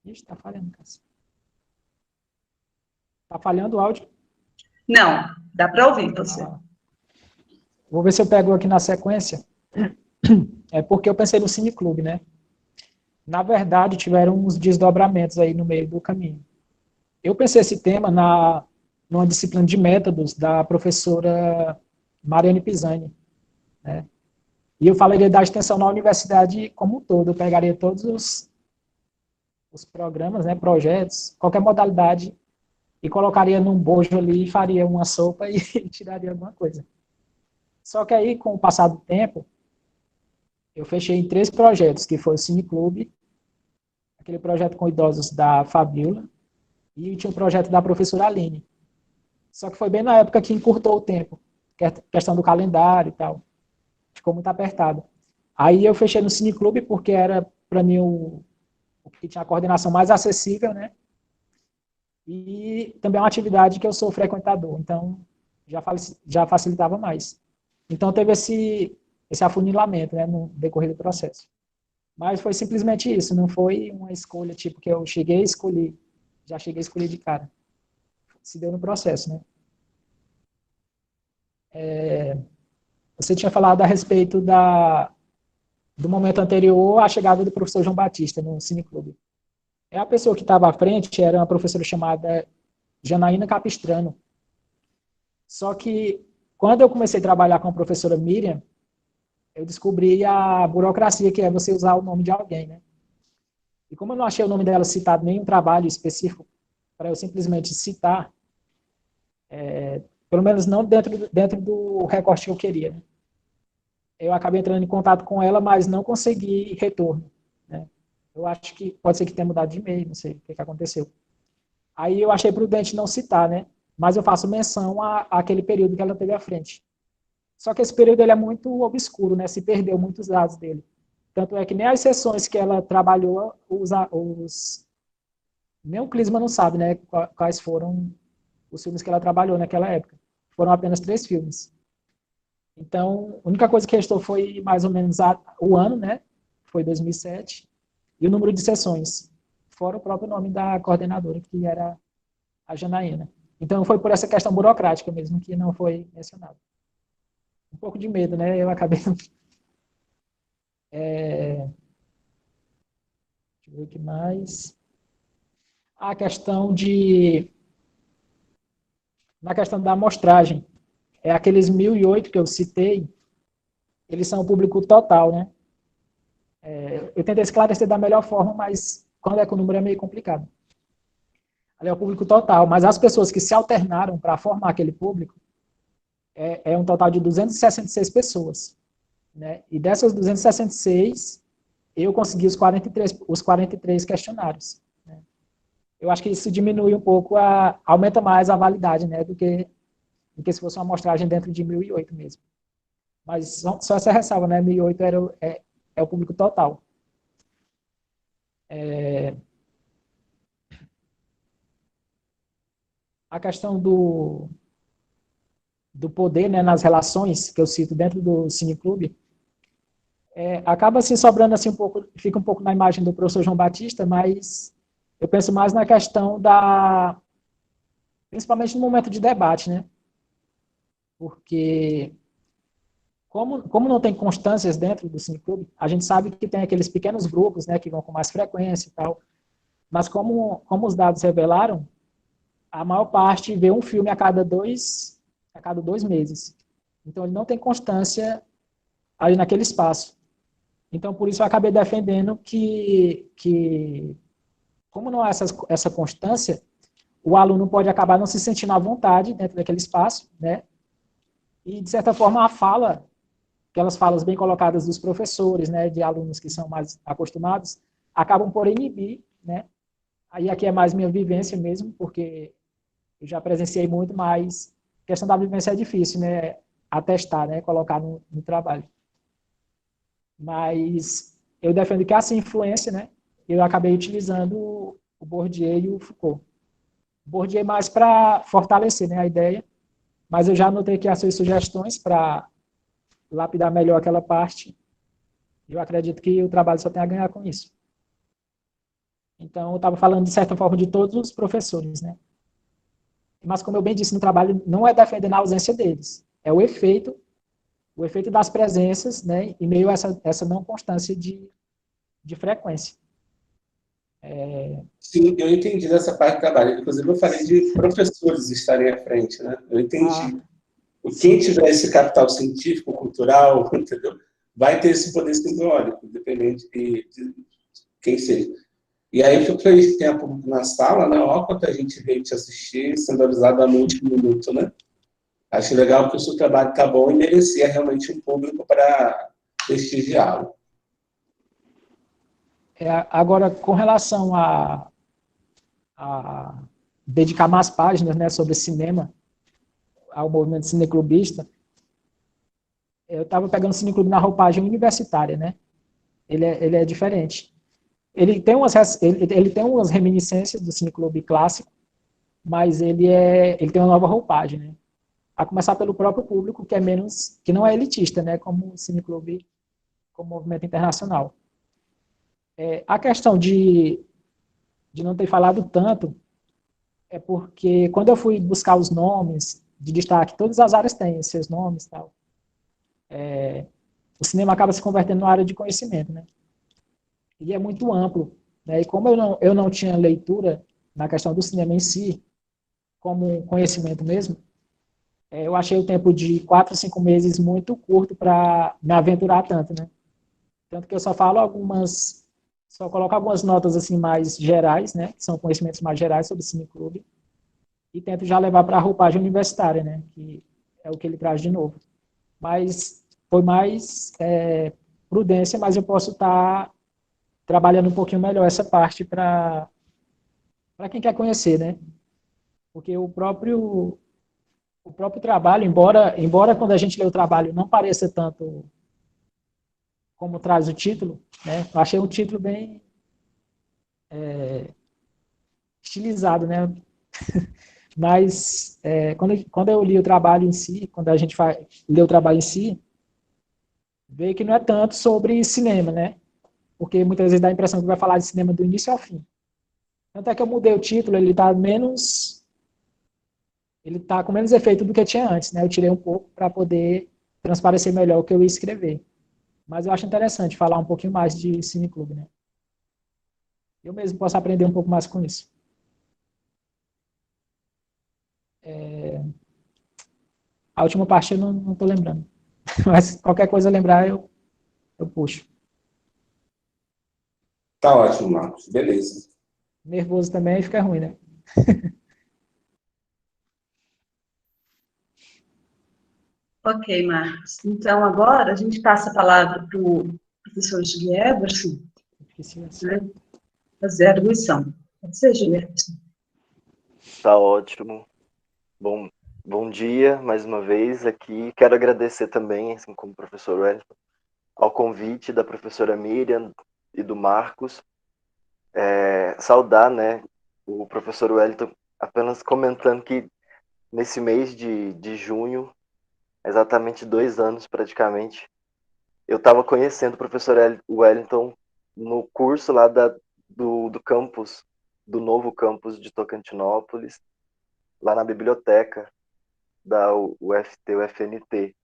Ixi, tá falhando, Cássio. Tá falhando o áudio? Não, dá para ouvir você. Vou ver se eu pego aqui na sequência. É porque eu pensei no cineclube, né? Na verdade, tiveram uns desdobramentos aí no meio do caminho. Eu pensei esse tema numa disciplina de métodos da professora Mariane Pisani, né? E eu falaria da extensão na universidade como um todo. Eu pegaria todos os programas, né, projetos, qualquer modalidade, e colocaria num bojo ali, faria uma sopa e tiraria alguma coisa. Só que aí, com o passar do tempo, eu fechei em 3 projetos, que foi o Cineclube, aquele projeto com idosos da Fabiola, e tinha um projeto da professora Aline. Só que foi bem na época que encurtou o tempo, questão do calendário e tal. Ficou muito apertado. Aí eu fechei no Cineclube porque era, para mim, o que tinha a coordenação mais acessível, né? E também é uma atividade que eu sou frequentador, então já facilitava mais. Então teve esse afunilamento, né, no decorrer do processo. Mas foi simplesmente isso, não foi uma escolha tipo que eu cheguei e escolhi, já cheguei a escolher de cara. Se deu no processo, né? Você tinha falado a respeito do momento anterior à chegada do professor João Batista no Cineclube. A pessoa que estava à frente era uma professora chamada Janaína Capistrano. Só que, quando eu comecei a trabalhar com a professora Miriam, eu descobri a burocracia que é você usar o nome de alguém, né? E como eu não achei o nome dela citado em nenhum trabalho específico, para eu simplesmente citar, pelo menos não dentro do recorte que eu queria, né? Eu acabei entrando em contato com ela, mas não consegui retorno, né? Eu acho que pode ser que tenha mudado de e-mail, não sei o que aconteceu. Aí eu achei prudente não citar, né? Mas eu faço menção àquele período que ela teve à frente. Só que esse período ele é muito obscuro, né? Se perdeu muitos dados dele. Tanto é que nem as sessões que ela trabalhou, nem o Clisma não sabe, né? Quais foram os filmes que ela trabalhou naquela época. Foram apenas 3 filmes. Então, a única coisa que restou foi mais ou menos o ano, né? Foi 2007. E o número de sessões. Fora o próprio nome da coordenadora, que era a Janaína. Então, foi por essa questão burocrática mesmo que não foi mencionado. Um pouco de medo, né? Eu acabei... Deixa eu ver o que mais... A questão na questão da amostragem. Aqueles 1.008 que eu citei, eles são o público total, né? Eu tentei esclarecer da melhor forma, mas quando é com o número é meio complicado. Ali é o público total, mas as pessoas que se alternaram para formar aquele público é um total de 266 pessoas. né? E dessas 266, eu consegui os 43 questionários. Né? Eu acho que isso diminui um pouco, aumenta mais a validade, né? Do que se fosse uma amostragem dentro de 1008 mesmo. Mas só essa ressalva, né? 1008 é o público total. A questão do poder, né, nas relações que eu cito dentro do Cineclube, acaba se sobrando assim um pouco, fica um pouco na imagem do professor João Batista, mas eu penso mais na questão principalmente no momento de debate, né? Porque como não tem constâncias dentro do Cineclube, a gente sabe que tem aqueles pequenos grupos, né, que vão com mais frequência e tal, mas como os dados revelaram, a maior parte vê um filme a cada 2 meses. Então, ele não tem constância ali naquele espaço. Então, por isso, eu acabei defendendo que como não há essa constância, o aluno pode acabar não se sentindo à vontade dentro daquele espaço, né? E, de certa forma, aquelas falas bem colocadas dos professores, né, de alunos que são mais acostumados, acabam por inibir, né? Aí aqui é mais minha vivência mesmo, porque eu já presenciei muito, mas a questão da vivência é difícil, né? Atestar, né? Colocar no trabalho. Mas eu defendo que essa influência, né? Eu acabei utilizando o Bourdieu e o Foucault. O Bourdieu mais para fortalecer, né, a ideia, mas eu já anotei aqui as suas sugestões para lapidar melhor aquela parte. Eu acredito que o trabalho só tem a ganhar com isso. Então, eu estava falando, de certa forma, de todos os professores, né? Mas, como eu bem disse no trabalho, não é defendendo a ausência deles, é o efeito das presenças, né, e meio a essa não constância de frequência. Sim, eu entendi dessa parte do trabalho. Inclusive, eu falei de professores estarem à frente, né? Eu entendi. Quem tiver esse capital científico, cultural, entendeu? Vai ter esse poder simbólico, independente de quem seja. E aí, eu fiquei tempo na sala, né? Olha quanta gente veio te assistir, sendo avisado no último minuto, né? Acho legal porque o seu trabalho está bom e merecia realmente um público para prestigiá-lo. Agora, com relação a dedicar mais páginas, né, sobre cinema ao movimento cineclubista, eu estava pegando o cineclube na roupagem universitária, né? Ele é diferente. Ele tem umas reminiscências do cineclube clássico, mas ele tem uma nova roupagem, né? A começar pelo próprio público, que não é elitista, né, como o cineclube, como movimento internacional. A questão de não ter falado tanto é porque quando eu fui buscar os nomes de destaque, todas as áreas têm seus nomes e tal. O cinema acaba se convertendo numa área de conhecimento, né? E é muito amplo, né? E como eu não tinha leitura na questão do cinema em si, como conhecimento mesmo, eu achei o tempo de 4, 5 meses muito curto para me aventurar tanto, né? Tanto que eu só coloco algumas notas assim mais gerais, né? Que são conhecimentos mais gerais sobre o Cineclube, e tento já levar para a roupagem universitária, né? Que é o que ele traz de novo. Mas foi mais prudência, mas eu posso estar trabalhando um pouquinho melhor essa parte para quem quer conhecer, né? Porque o próprio trabalho, embora quando a gente lê o trabalho não pareça tanto como traz o título, né? Eu achei um título bem estilizado, né? Mas quando eu li o trabalho em si, quando a gente lê o trabalho em si, vê que não é tanto sobre cinema, né? Porque muitas vezes dá a impressão que vai falar de cinema do início ao fim. Tanto é que eu mudei o título, ele está com menos efeito do que tinha antes, né? Eu tirei um pouco para poder transparecer melhor o que eu ia escrever. Mas eu acho interessante falar um pouquinho mais de cineclube, né? Eu mesmo posso aprender um pouco mais com isso. A última parte eu não estou lembrando. Mas qualquer coisa lembrar, eu puxo. Tá ótimo, Marcos. Beleza. Nervoso também fica ruim, né? . Ok, Marcos. Então, agora a gente passa a palavra para o professor Gui Everson, né, fazer a arguição. Pode ser, Gui Everson? Tá ótimo. Bom dia, mais uma vez aqui. Quero agradecer também, assim como o professor Wellington, ao convite da professora Miriam e do Marcos. Saudar, né, o professor Wellington, apenas comentando que nesse mês de junho, exatamente 2 anos praticamente, eu estava conhecendo o professor Wellington no curso lá do campus, do novo campus de Tocantinópolis, lá na biblioteca da UFT, UFNT.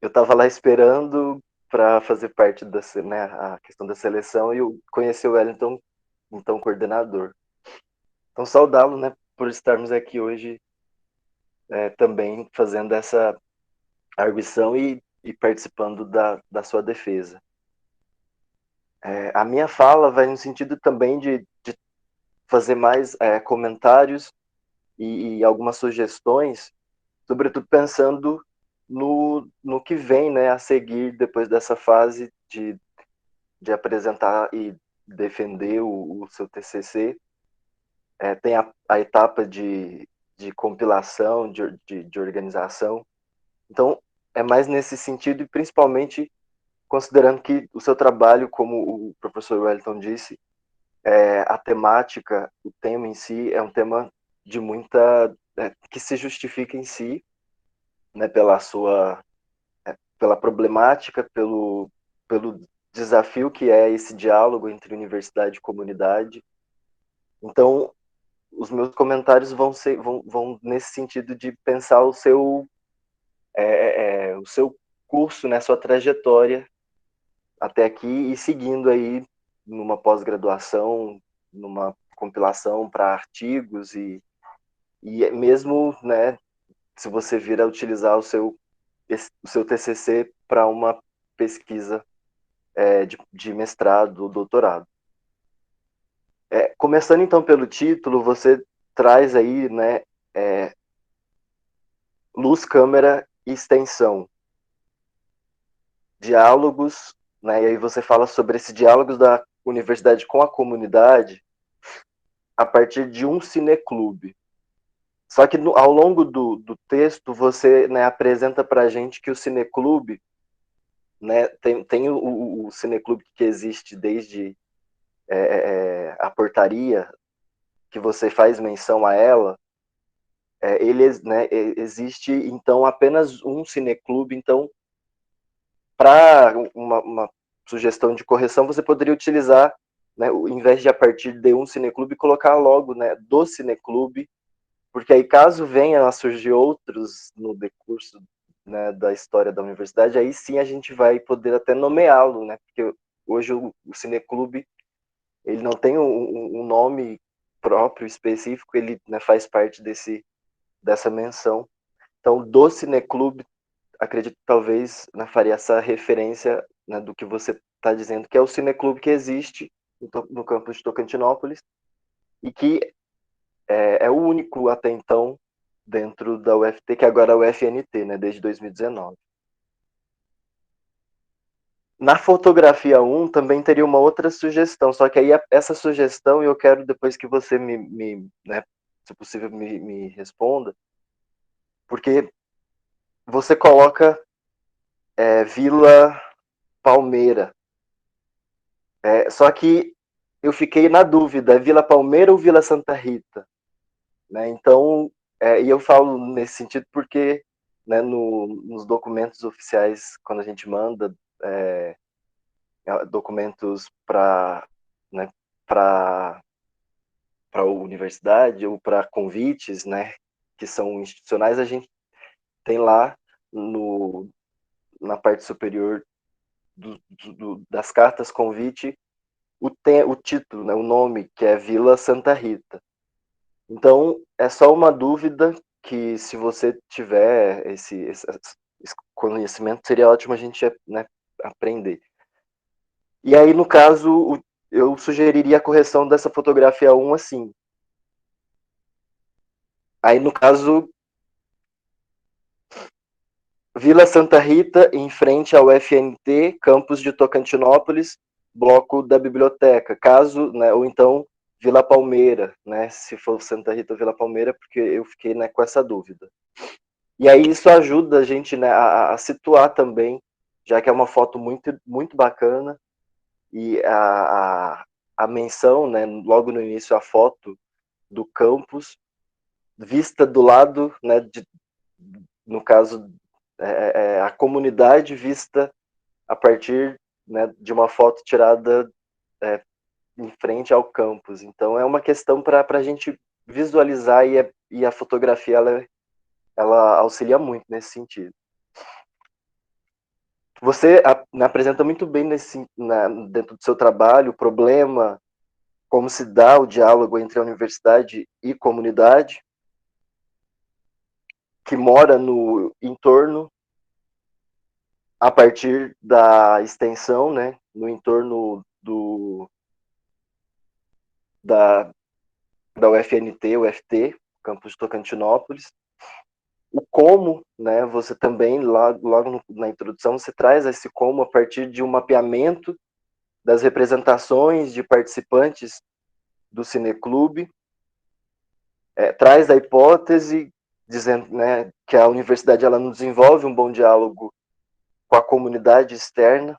Eu estava lá esperando para fazer parte né, a questão da seleção e eu conheci o Wellington, então coordenador. Então saudá-lo, né, por estarmos aqui hoje também fazendo essa arguição e participando da sua defesa. A minha fala vai no sentido também de fazer mais comentários e algumas sugestões, sobretudo pensando no que vem, né, a seguir depois dessa fase de apresentar e defender o seu TCC. Tem a etapa de compilação, de organização. Então, é mais nesse sentido, e principalmente considerando que o seu trabalho, como o professor Wellington disse, a temática, o tema em si, é um tema de muita... que se justifica em si, né, pela problemática, pelo desafio que é esse diálogo entre universidade e comunidade. Então, os meus comentários vão nesse sentido de pensar o seu curso, né, sua trajetória até aqui e seguindo aí numa pós-graduação, numa compilação para artigos e mesmo, né, se você vir a utilizar o seu TCC para uma pesquisa de mestrado ou doutorado. Começando então pelo título, você traz aí, né, luz, câmera e extensão. Diálogos, né, e aí você fala sobre esses diálogos da universidade com a comunidade a partir de um cineclube. Só que ao longo do texto, você, né, apresenta para a gente que o cineclube, né, tem o cineclube que existe desde a portaria, que você faz menção a ela, ele, né, existe, então, apenas um cineclube. Então, para uma sugestão de correção, você poderia utilizar, né, em vez de a partir de um cineclube, colocar logo, né, do cineclube, porque aí caso venham a surgir outros no decurso, né, da história da universidade, aí sim a gente vai poder até nomeá-lo, né, porque hoje o cineclube, ele não tem um nome próprio, específico, ele, né, faz parte dessa menção. Então, do cineclube, acredito que talvez, né, faria essa referência, né, do que você está dizendo, que é o cineclube que existe no campus de Tocantinópolis e que é o único até então dentro da UFT, que agora é o UFNT, né, desde 2019. Na fotografia 1 também teria uma outra sugestão, só que aí essa sugestão eu quero depois que você né, se possível, me responda, porque você coloca Vila Palmeira. Só que eu fiquei na dúvida, é Vila Palmeira ou Vila Santa Rita? Né? Então, e eu falo nesse sentido porque, né, nos documentos oficiais, quando a gente manda documentos para, né, para a universidade ou para convites, né, que são institucionais, a gente tem lá na parte superior das cartas convite o título, né, o nome, que é Vila Santa Rita. Então, é só uma dúvida que, se você tiver esse conhecimento, seria ótimo a gente, né, aprender. E aí, no caso, eu sugeriria a correção dessa fotografia 1 assim. Aí, no caso, Vila Santa Rita, em frente ao FNT, campus de Tocantinópolis, bloco da biblioteca, caso, né, ou então Vila Palmeira, né, se for Santa Rita ou Vila Palmeira, porque eu fiquei, né, com essa dúvida. E aí isso ajuda a gente, né, a situar também, já que é uma foto muito, muito bacana, e a menção, né, logo no início, a foto do campus, vista do lado, né, no caso, a comunidade vista a partir, né, de uma foto tirada em frente ao campus. Então é uma questão para a gente visualizar, e a fotografia ela auxilia muito nesse sentido. Você me apresenta muito bem dentro do seu trabalho o problema, como se dá o diálogo entre a universidade e comunidade que mora no entorno, a partir da extensão, né, no entorno da UFNT, UFT, campus de Tocantinópolis. O como, né, você também, logo na introdução, você traz esse como a partir de um mapeamento das representações de participantes do Cineclube, traz a hipótese, dizendo, né, que a universidade ela não desenvolve um bom diálogo com a comunidade externa,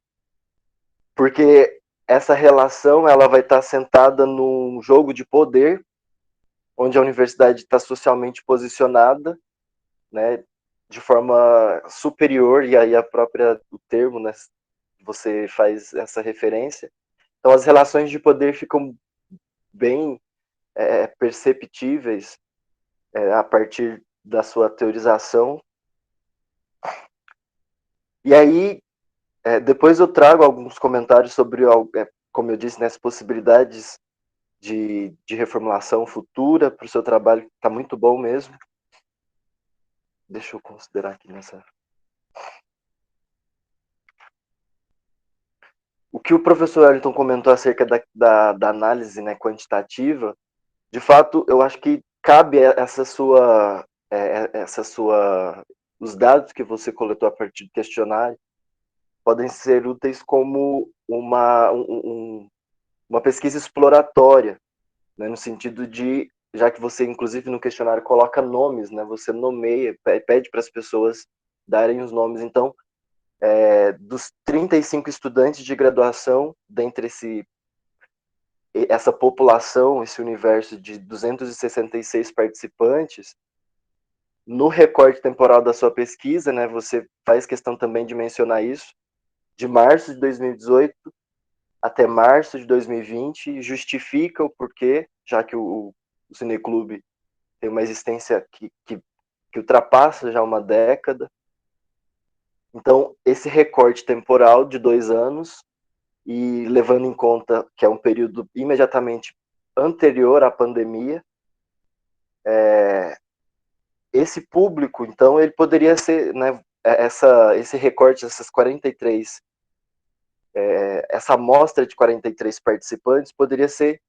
porque essa relação ela vai estar sentada num jogo de poder, onde a universidade está socialmente posicionada, né, de forma superior, e aí o termo, né, você faz essa referência. Então as relações de poder ficam bem perceptíveis a partir da sua teorização. E aí, depois eu trago alguns comentários sobre, como eu disse, né, as possibilidades de reformulação futura para o seu trabalho, que está muito bom mesmo. Deixa eu considerar aqui nessa... O que o professor Wellington comentou acerca da análise, né, quantitativa, de fato, eu acho que cabe os dados que você coletou a partir do questionário podem ser úteis como uma pesquisa exploratória, né, no sentido de, já que você, inclusive, no questionário coloca nomes, né, você nomeia, pede para as pessoas darem os nomes. Então, dos 35 estudantes de graduação, dentre essa população, esse universo de 266 participantes, no recorte temporal da sua pesquisa, né, você faz questão também de mencionar isso, de março de 2018 até março de 2020, justifica o porquê, já que o Cineclube tem uma existência que ultrapassa já uma década. Então, esse recorte temporal de 2 anos, e levando em conta que é um período imediatamente anterior à pandemia, esse público, então, ele poderia ser, né, esse recorte, essas 43, essa amostra de 43 participantes poderia ser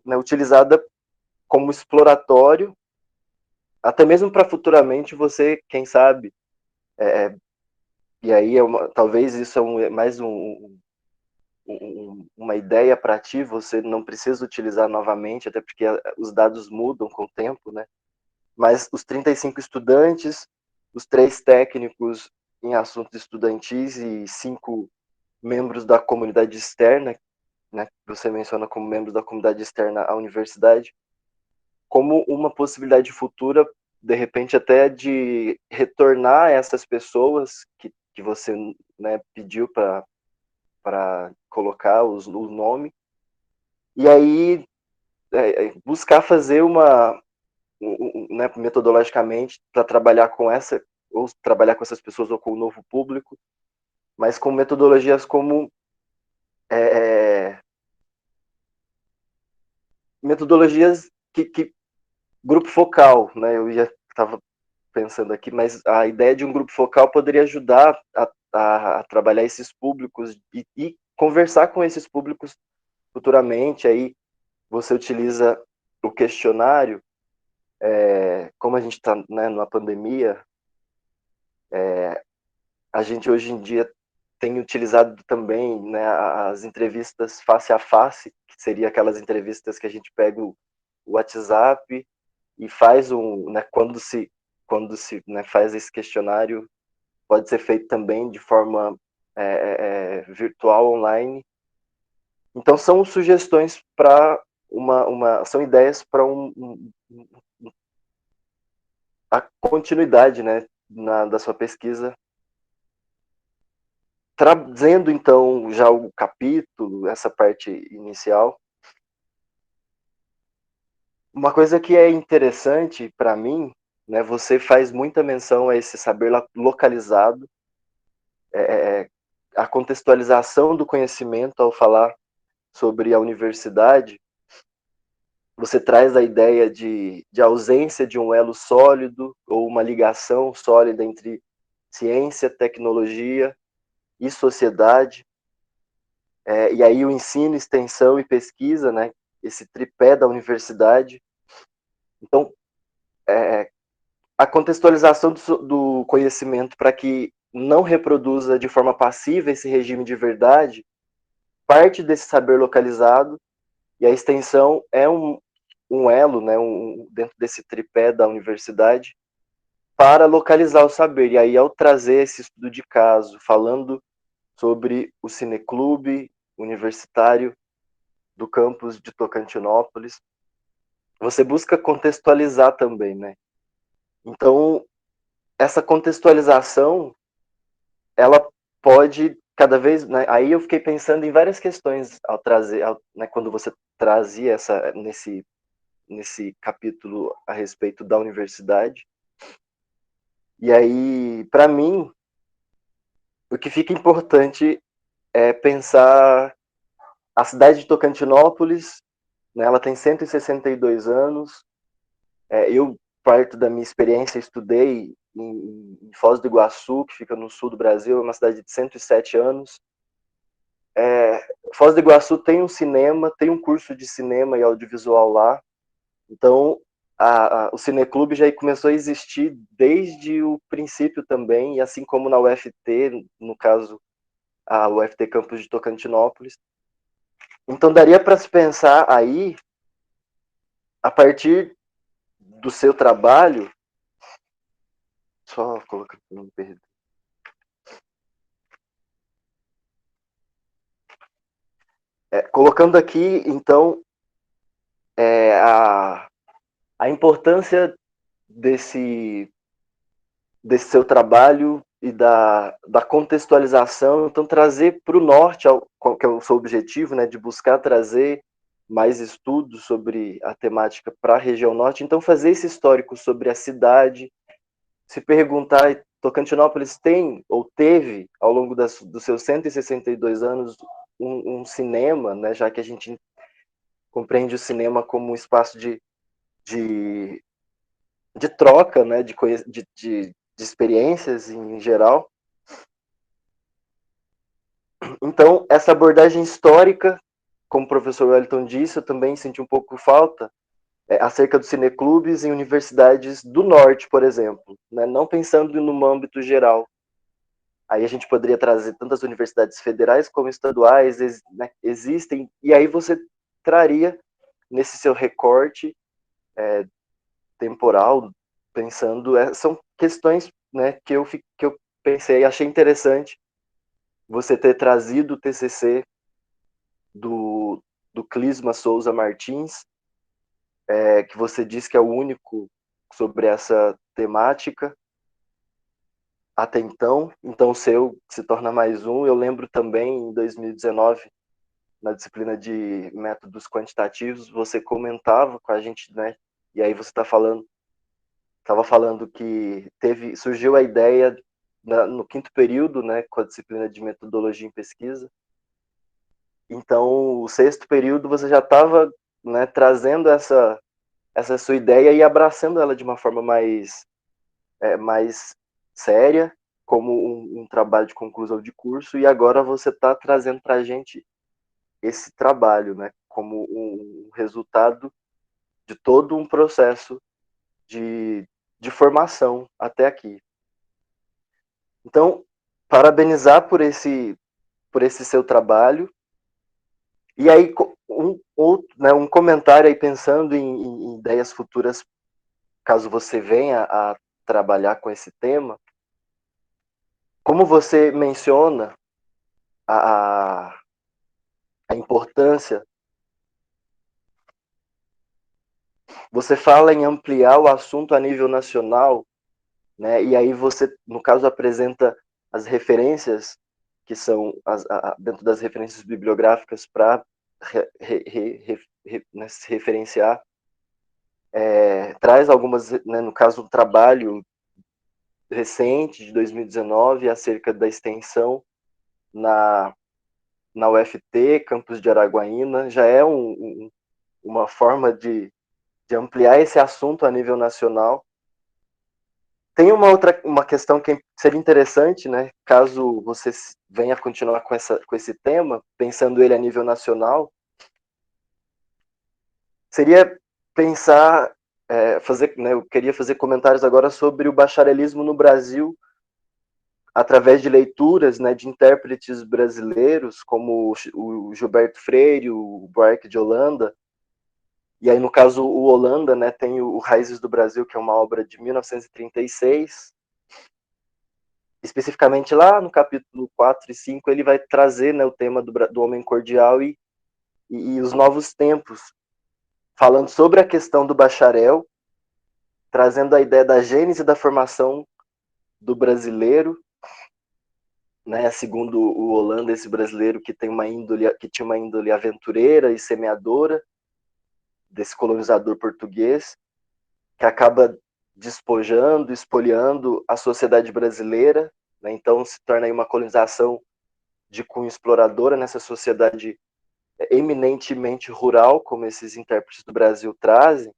né, utilizada como exploratório, até mesmo para futuramente você, quem sabe, e aí talvez isso é mais uma ideia para ti, você não precisa utilizar novamente, até porque os dados mudam com o tempo, né? Mas os 35 estudantes, os 3 técnicos em assuntos estudantis e 5 membros da comunidade externa, né, que você menciona como membros da comunidade externa à universidade, como uma possibilidade futura, de repente até de retornar essas pessoas que você, né, pediu para colocar o nome, e aí buscar fazer né, metodologicamente para trabalhar com ou trabalhar com essas pessoas ou com o novo público, mas com metodologias como metodologias que grupo focal, né? Eu já estava pensando aqui, mas a ideia de um grupo focal poderia ajudar a trabalhar esses públicos e conversar com esses públicos futuramente. Aí você utiliza o questionário, como a gente está, né, numa pandemia, A gente hoje em dia tem utilizado também, né, as entrevistas face a face, que seria aquelas entrevistas que a gente pega o WhatsApp e faz né, quando se né, faz esse questionário, pode ser feito também de forma virtual, online. Então são sugestões para são ideias para a continuidade, né, da sua pesquisa, trazendo então já o capítulo, essa parte inicial. Uma coisa que é interessante para mim, né, você faz muita menção a esse saber localizado, a contextualização do conhecimento ao falar sobre a universidade. Você traz a ideia de ausência de um elo sólido ou uma ligação sólida entre ciência, tecnologia e sociedade. E aí o ensino, extensão e pesquisa, né, esse tripé da universidade. Então, a contextualização do conhecimento para que não reproduza de forma passiva esse regime de verdade, parte desse saber localizado, e a extensão é um elo, né, dentro desse tripé da universidade, para localizar o saber. E aí, ao trazer esse estudo de caso, falando sobre o cineclube universitário do campus de Tocantinópolis, você busca contextualizar também, né? Então, essa contextualização, ela pode cada vez, né, aí eu fiquei pensando em várias questões ao trazer, né, quando você trazia nesse capítulo a respeito da universidade. E aí, para mim, o que fica importante é pensar a cidade de Tocantinópolis, né, ela tem 162 anos. Eu, parte da minha experiência, estudei em Foz do Iguaçu, que fica no sul do Brasil, é uma cidade de 107 anos. Foz do Iguaçu tem um cinema, tem um curso de cinema e audiovisual lá. Então, o Cineclube já começou a existir desde o princípio também, e assim como na UFT, no caso, a UFT Campus de Tocantinópolis. Então, daria para se pensar aí, a partir do seu trabalho, só colocar para não perder. Colocando aqui, então, a importância desse seu trabalho e da contextualização, então trazer para o norte, que é o seu objetivo, né, de buscar trazer mais estudos sobre a temática para a região norte, então fazer esse histórico sobre a cidade, se perguntar, Tocantinópolis tem ou teve, ao longo dos seus 162 anos, um cinema, né, já que a gente compreende o cinema como um espaço de troca, né, de experiências em geral. Então, essa abordagem histórica, como o professor Wellington disse, eu também senti um pouco falta, acerca dos cineclubes em universidades do norte, por exemplo, né, não pensando no âmbito geral. Aí a gente poderia trazer tantas universidades federais como estaduais, né, existem, e aí você traria nesse seu recorte temporal, pensando, são questões, né, que eu pensei, achei interessante você ter trazido o TCC do Clisma Souza Martins, que você disse que é o único sobre essa temática até então o seu se torna mais um. Eu lembro também, em 2019, na disciplina de métodos quantitativos, você comentava com a gente, né, e aí você estava falando que surgiu a ideia no quinto período, né, com a disciplina de metodologia em pesquisa. Então, o sexto período você já estava, né, trazendo essa sua ideia e abraçando ela de uma forma mais séria, como um trabalho de conclusão de curso, e agora você está trazendo para a gente esse trabalho, né, como um resultado de todo um processo de formação até aqui. Então, parabenizar por esse seu trabalho. E aí, um comentário aí, pensando em ideias futuras, caso você venha a trabalhar com esse tema, como você menciona a importância, você fala em ampliar o assunto a nível nacional, né? E aí você, no caso, apresenta as referências que são dentro das referências bibliográficas para né, se referenciar, traz algumas, né, no caso, um trabalho recente de 2019 acerca da extensão na UFT, campus de Araguaína, já é uma forma de ampliar esse assunto a nível nacional. Tem uma questão que seria interessante, né, caso você venha continuar com esse tema, pensando ele a nível nacional, seria pensar, né, eu queria fazer comentários agora sobre o bacharelismo no Brasil, através de leituras, né, de intérpretes brasileiros, como o Gilberto Freire, o Buarque de Holanda. E aí, no caso, o Holanda, né, tem o Raízes do Brasil, que é uma obra de 1936. Especificamente lá no capítulo 4 e 5, ele vai trazer, né, o tema do homem cordial e os novos tempos, falando sobre a questão do bacharel, trazendo a ideia da gênese da formação do brasileiro, né, segundo o Holanda, esse brasileiro que tinha uma índole aventureira e semeadora, desse colonizador português, que acaba despojando, espoliando a sociedade brasileira, né, então se torna aí uma colonização de cunho exploradora nessa sociedade eminentemente rural, como esses intérpretes do Brasil trazem,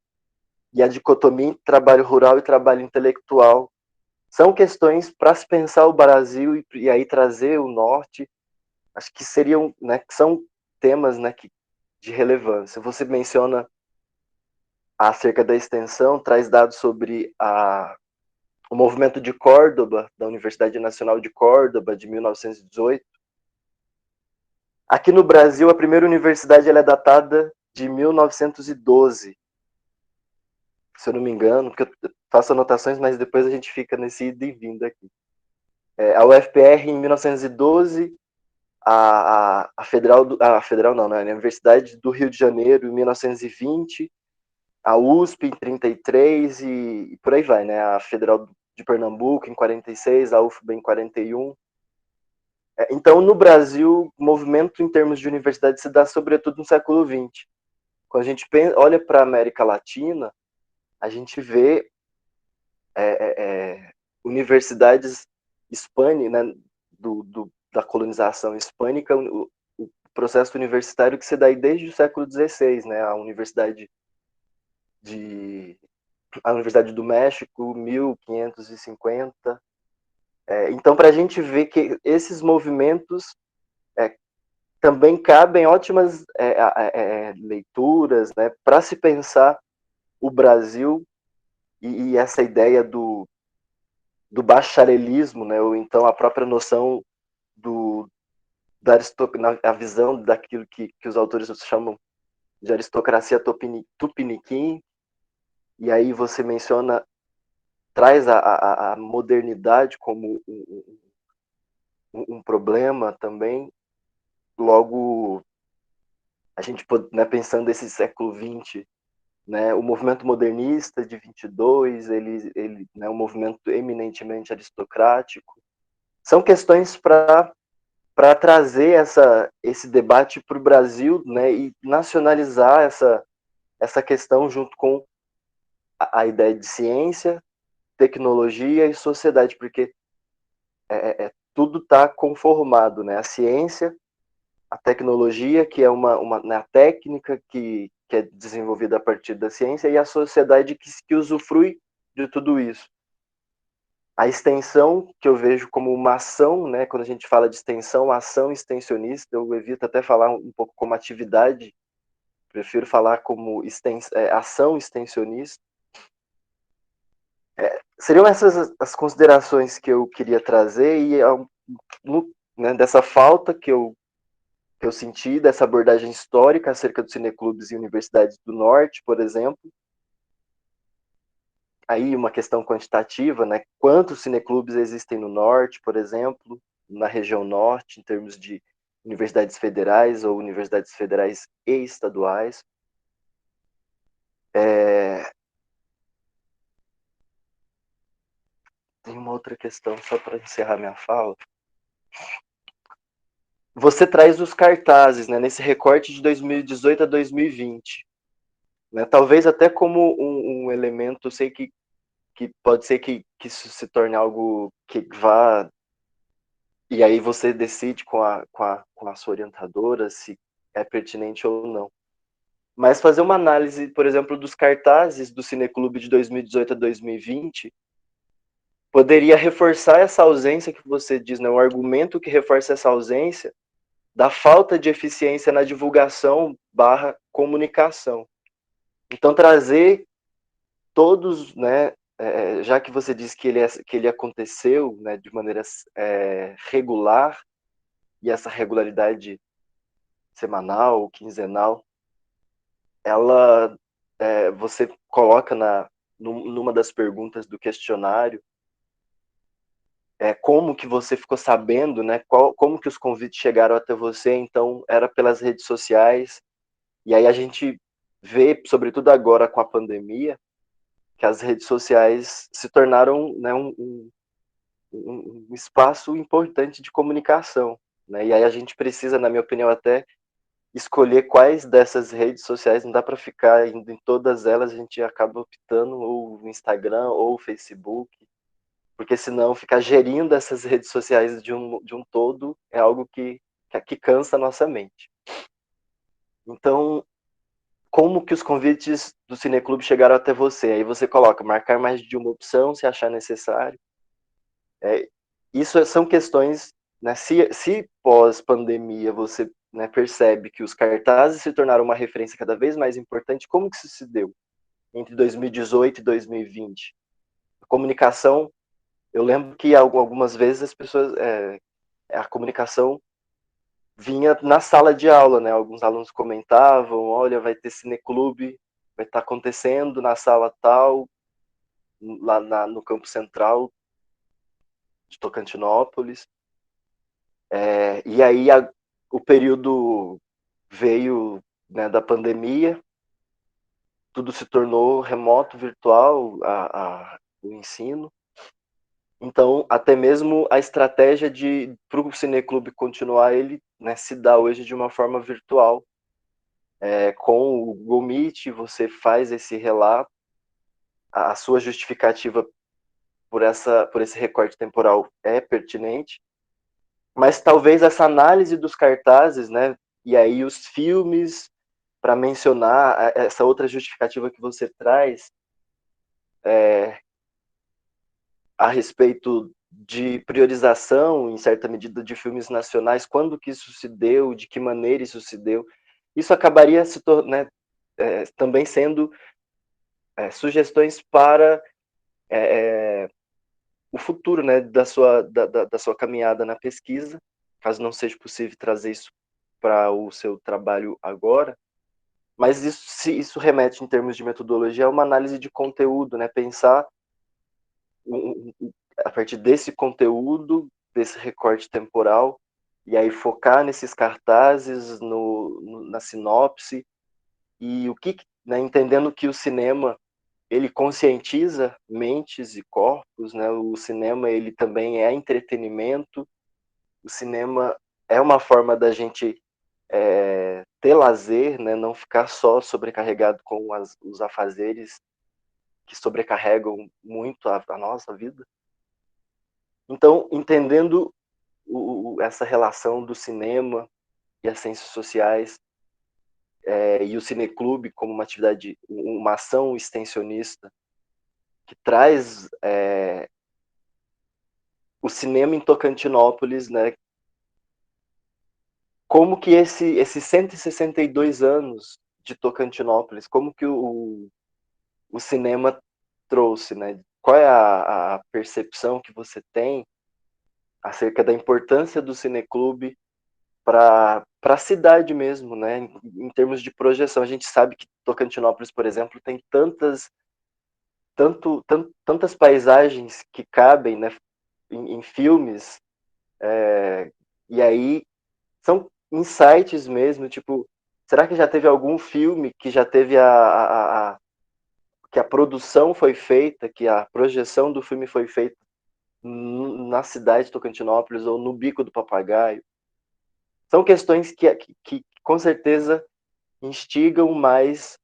e a dicotomia entre trabalho rural e trabalho intelectual. São questões para se pensar o Brasil e aí trazer o norte, acho que seriam, né, que são temas, né, de relevância. Você menciona acerca da extensão, traz dados sobre o movimento de Córdoba, da Universidade Nacional de Córdoba, de 1918. Aqui no Brasil, a primeira universidade ela é datada de 1912, se eu não me engano, porque eu faço anotações, mas depois a gente fica nesse ida e vindo aqui. A UFPR em 1912, a Federal não, né? A Universidade do Rio de Janeiro em 1920, a USP em 33 e por aí vai, né? A Federal de Pernambuco em 46, a UFBA em 41. Então, no Brasil, o movimento em termos de universidade se dá sobretudo no século XX. Quando a gente olha para a América Latina, a gente vê universidades hispânicas, né, da colonização hispânica, o processo universitário que se dá aí desde o século XVI, né, a Universidade do México, 1550. Então, para a gente ver que esses movimentos também cabem ótimas leituras, né, para se pensar o Brasil e essa ideia do bacharelismo, né, ou então a própria noção a visão daquilo que os autores chamam de aristocracia tupiniquim, e aí você menciona, traz a modernidade como um problema também. Logo, a gente, né, pensando nesse século XX, né, o movimento modernista de 22, ele né, um movimento eminentemente aristocrático. São questões para trazer esse debate para o Brasil, né, e nacionalizar essa questão junto com a ideia de ciência, tecnologia e sociedade, porque tudo está conformado, né? A ciência, a tecnologia, que é né, a técnica que é desenvolvida a partir da ciência, e a sociedade que usufrui de tudo isso. A extensão, que eu vejo como uma ação, né? Quando a gente fala de extensão, ação extensionista, eu evito até falar um pouco como atividade, prefiro falar como ação extensionista. seriam essas as considerações que eu queria trazer, e né, dessa falta que eu senti, dessa abordagem histórica acerca dos cineclubes e universidades do Norte, por exemplo. Aí uma questão quantitativa, né? Quantos cineclubes existem no Norte, por exemplo, na região Norte, em termos de universidades federais ou universidades federais e estaduais. Tem uma outra questão, só para encerrar minha fala. Você traz os cartazes, né, nesse recorte de 2018 a 2020. Né, talvez até como um elemento, eu sei que pode ser que isso se torne algo que vá... E aí você decide com a sua orientadora se é pertinente ou não. Mas fazer uma análise, por exemplo, dos cartazes do Cineclube de 2018 a 2020 poderia reforçar essa ausência que você diz, né? Um argumento que reforça essa ausência da falta de eficiência na divulgação / comunicação. Então, trazer todos, né, já que você disse que ele aconteceu, né, de maneira regular, e essa regularidade semanal, quinzenal, ela, você coloca numa das perguntas do questionário, como que você ficou sabendo, né, como que os convites chegaram até você. Então, era pelas redes sociais, e aí a gente vê, sobretudo agora com a pandemia, que as redes sociais se tornaram, né, um espaço importante de comunicação, né? E aí a gente precisa, na minha opinião, até escolher quais dessas redes sociais. Não dá para ficar indo em todas elas, a gente acaba optando ou o Instagram ou o Facebook, porque senão ficar gerindo essas redes sociais de um todo é algo que cansa a nossa mente. Então, como que os convites do Cineclube chegaram até você? Aí você coloca marcar mais de uma opção, se achar necessário. Isso são questões, né? Se pós-pandemia você, né, percebe que os cartazes se tornaram uma referência cada vez mais importante, como que isso se deu entre 2018 e 2020? A comunicação, eu lembro que algumas vezes as pessoas, a comunicação vinha na sala de aula, né? Alguns alunos comentavam, olha, vai ter cineclube, vai estar acontecendo na sala tal, lá no campo central de Tocantinópolis. E aí o período veio, né, da pandemia, tudo se tornou remoto, virtual, o ensino. Então, até mesmo a estratégia para o Cineclube continuar, ele, né, se dá hoje de uma forma virtual. Com o Google Meet, você faz esse relato, a sua justificativa por esse recorte temporal é pertinente, mas talvez essa análise dos cartazes, né, e aí os filmes, para mencionar essa outra justificativa que você traz, a respeito de priorização, em certa medida, de filmes nacionais, quando que isso se deu, de que maneira isso se deu, isso acabaria né, também sendo sugestões para o futuro, né, da sua caminhada na pesquisa, caso não seja possível trazer isso para o seu trabalho agora. Mas isso remete, em termos de metodologia, a uma análise de conteúdo, né? Pensar a partir desse conteúdo, desse recorte temporal, e aí focar nesses cartazes, na sinopse, e né, entendendo que o cinema, ele conscientiza mentes e corpos, né? O cinema, ele também é entretenimento, o cinema é uma forma da gente ter lazer, né? Não ficar só sobrecarregado com os afazeres que sobrecarregam muito a nossa vida. Então, entendendo essa relação do cinema e as ciências sociais, e o Cineclube como uma atividade, uma ação extensionista que traz o cinema em Tocantinópolis, né? Como que esses 162 anos de Tocantinópolis, como que o cinema trouxe, né? qual é a percepção que você tem acerca da importância do cineclube para a cidade mesmo, né? Em termos de projeção, a gente sabe que Tocantinópolis, por exemplo, tem tantas paisagens que cabem, né, em filmes, e aí são insights mesmo, tipo, será que já teve algum filme que já teve que a produção foi feita, que a projeção do filme foi feita na cidade de Tocantinópolis ou no Bico do Papagaio? São questões que com certeza instigam mais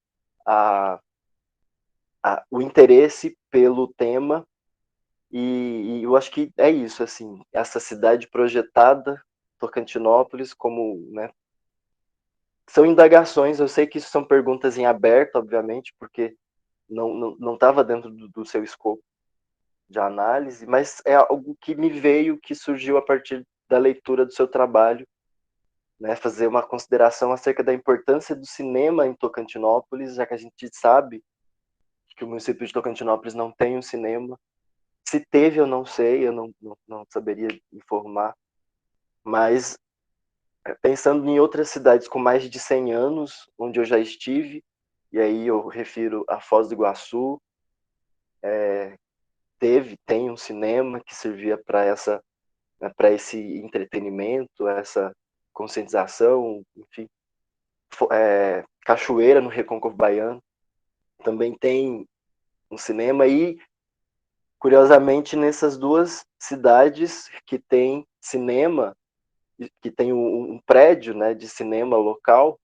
o interesse pelo tema, e eu acho que é isso, assim, essa cidade projetada, Tocantinópolis, como, né, são indagações, eu sei que isso são perguntas em aberto, obviamente, porque não estava dentro do seu escopo de análise, mas é algo que me veio, que surgiu a partir da leitura do seu trabalho, né, fazer uma consideração acerca da importância do cinema em Tocantinópolis, já que a gente sabe que o município de Tocantinópolis não tem um cinema. Se teve, eu não sei, eu não saberia informar, mas pensando em outras cidades com mais de 100 anos, onde eu já estive, e aí eu refiro a Foz do Iguaçu, tem um cinema que servia para né, para esse entretenimento, essa conscientização, enfim. Cachoeira, no Recôncavo Baiano, também tem um cinema, e curiosamente nessas duas cidades que tem cinema, que tem um prédio, né, de cinema local,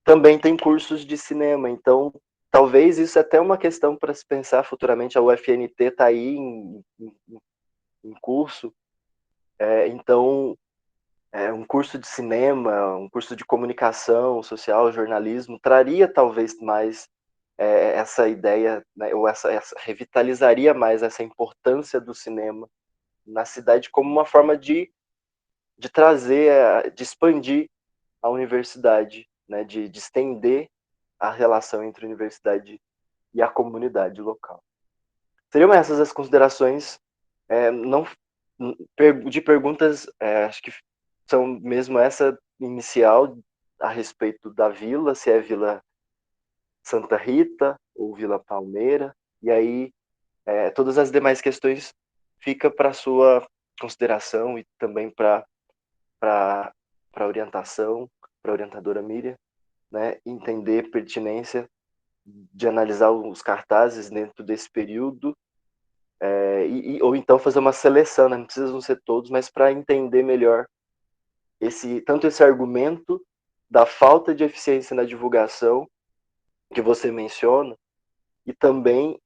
também tem cursos de cinema. Então talvez isso é até uma questão para se pensar futuramente. A UFNT está aí em curso, então um curso de cinema, um curso de comunicação social, jornalismo, traria talvez mais essa ideia, né, ou essa revitalizaria mais essa importância do cinema na cidade como uma forma de trazer, de expandir a universidade, né, de estender a relação entre a universidade e a comunidade local. Seriam essas as considerações, não de perguntas, acho que são mesmo essa inicial a respeito da vila, se é Vila Santa Rita ou Vila Palmeira, e aí todas as demais questões fica para sua consideração e também para orientação, para a orientadora Miriam, né, entender pertinência de analisar os cartazes dentro desse período, ou então fazer uma seleção, né, não precisam ser todos, mas para entender melhor tanto esse argumento da falta de eficiência na divulgação que você menciona, e também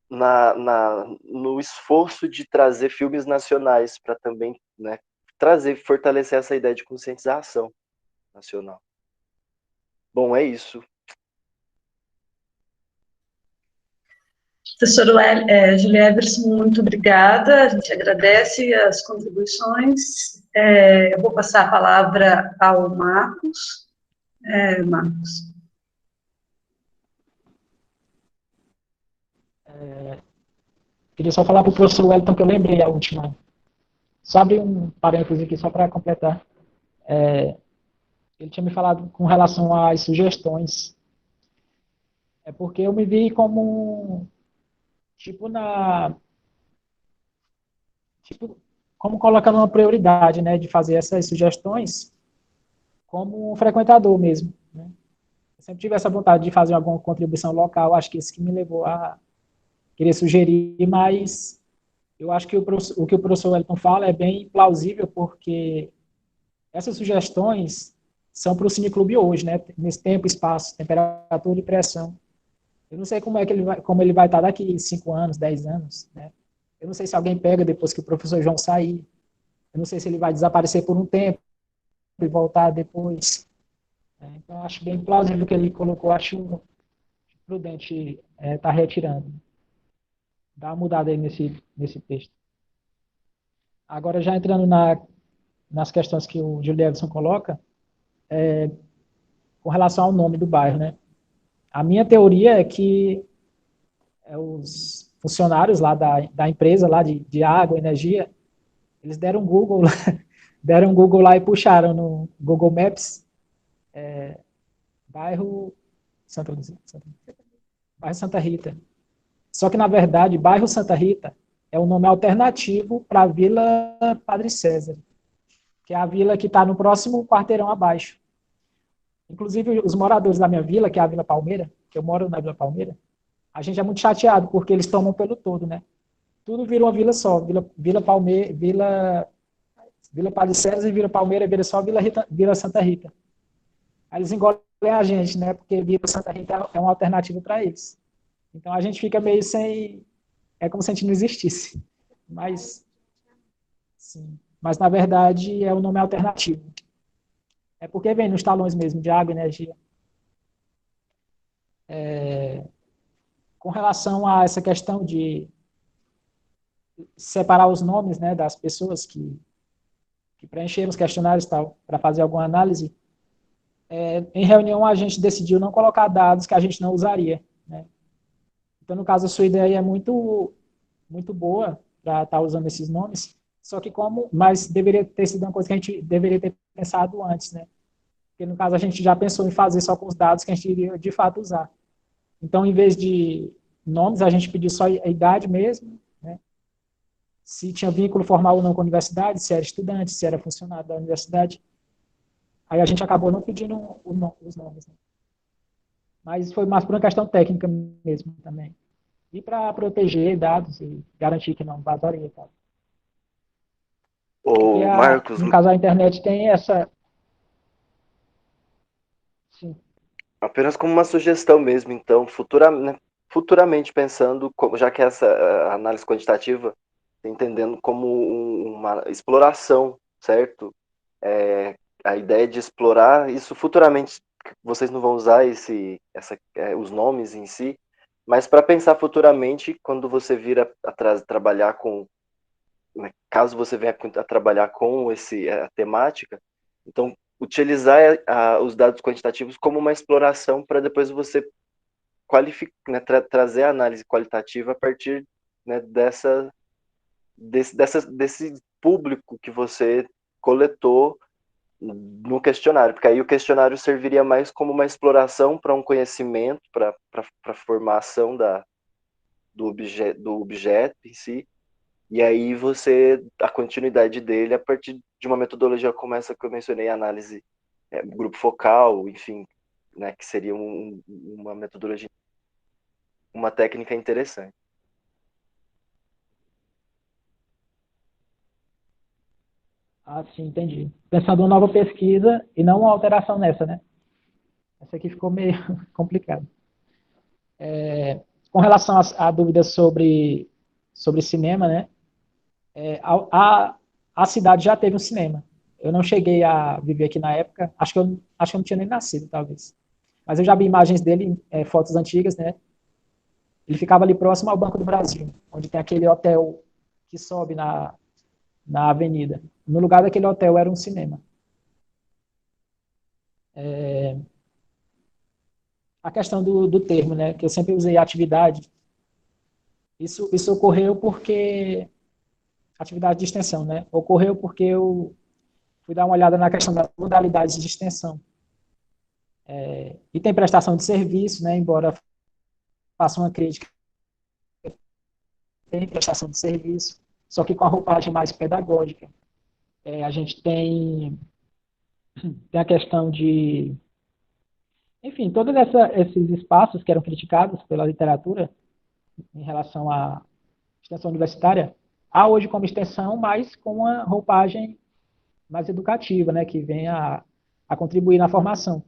no esforço de trazer filmes nacionais para também, né, fortalecer essa ideia de conscientização nacional. Bom, é isso. Professor Julia Everson, muito obrigada, a gente agradece as contribuições. Eu vou passar a palavra ao Marcos. Marcos. Queria só falar para o professor Wellington que eu lembrei a última. Só abrir um parêntese aqui, só para completar. Ele tinha me falado com relação às sugestões. É porque eu me vi como, como colocando uma prioridade, né, de fazer essas sugestões como um frequentador mesmo, né? Eu sempre tive essa vontade de fazer alguma contribuição local, acho que isso que me levou a querer sugerir, mas eu acho que o que o professor Wellington fala é bem plausível, porque essas sugestões são para o cineclube hoje, né? Nesse tempo, espaço, temperatura e pressão. Eu não sei como ele vai estar daqui 5 anos, 10 anos, né? Eu não sei se alguém pega depois que o professor João sair. Eu não sei se ele vai desaparecer por um tempo e voltar depois. Então, acho bem plausível o que ele colocou. Acho prudente estar retirando. Dá uma mudada aí nesse texto. Agora, já entrando nas questões que o Júlio Everson coloca, com relação ao nome do bairro, né? A minha teoria é que funcionários lá da empresa lá de água, energia, eles deram deram um Google lá e puxaram no Google Maps, bairro Santa Luzia, bairro Santa Rita. Só que, na verdade, bairro Santa Rita é um nome alternativo para a Vila Padre César, que é a vila que está no próximo quarteirão abaixo. Inclusive, os moradores da minha vila, que é a Vila Palmeira, que eu moro na Vila Palmeira, a gente é muito chateado, porque eles tomam pelo todo, né? Tudo vira uma vila só, Vila Palmeira, Vila Padre César e Vila Palmeira vira só Vila Santa Rita. Aí eles engolem a gente, né? Porque Vila Santa Rita é uma alternativa para eles. Então a gente fica meio sem... É como se a gente não existisse. Mas, sim. Mas na verdade é um nome alternativo. É porque vem nos talões mesmo de água e energia. Com relação a essa questão de separar os nomes, né, das pessoas que preencheram os questionários e tal, para fazer alguma análise, em reunião a gente decidiu não colocar dados que a gente não usaria, né? Então, no caso, a sua ideia é muito, muito boa para estar usando esses nomes, só que mas deveria ter sido uma coisa que a gente deveria ter pensado antes, né? Porque, no caso, a gente já pensou em fazer só com os dados que a gente iria, de fato, usar. Então, em vez de nomes, a gente pediu só a idade mesmo, né? Se tinha vínculo formal ou não com a universidade, se era estudante, se era funcionário da universidade. Aí a gente acabou não pedindo os nomes, né? Mas foi mais por uma questão técnica mesmo também. E para proteger dados e garantir que não vazaria e tal. Ô, Marcos, No caso, a internet tem essa... Sim. apenas como uma sugestão mesmo, então, futuramente pensando, já que essa análise quantitativa, entendendo como uma exploração, certo? A ideia de explorar isso futuramente, vocês não vão usar os nomes em si, mas para pensar futuramente, quando você vir a trabalhar com, né, caso você venha a trabalhar com a temática, então utilizar os dados quantitativos como uma exploração para depois você qualificar, né, trazer a análise qualitativa a partir, né, desse público que você coletou no questionário, porque aí o questionário serviria mais como uma exploração para um conhecimento, para a formação do objeto em si, e aí a continuidade dele a partir de uma metodologia como essa que eu mencionei, análise, grupo focal, enfim, né, que seria uma metodologia, uma técnica interessante. Ah, sim, entendi. Pensando em uma nova pesquisa e não uma alteração nessa, né? Essa aqui ficou meio complicado. Com relação à dúvida sobre cinema, né? A cidade já teve um cinema. Eu não cheguei a viver aqui na época, acho que eu não tinha nem nascido, talvez. Mas eu já vi imagens dele, fotos antigas, né? Ele ficava ali próximo ao Banco do Brasil, onde tem aquele hotel que sobe na avenida. No lugar daquele hotel era um cinema. A questão do termo, né? Que eu sempre usei atividade. Isso ocorreu porque... Atividade de extensão, né? Ocorreu porque eu fui dar uma olhada na questão das modalidades de extensão. E tem prestação de serviço, né? Embora faça uma crítica, tem prestação de serviço, só que com a roupagem mais pedagógica. A gente tem a questão de... Enfim, todos esses espaços que eram criticados pela literatura em relação à extensão universitária, há hoje como extensão, mas com uma roupagem mais educativa, né, que vem a contribuir na formação.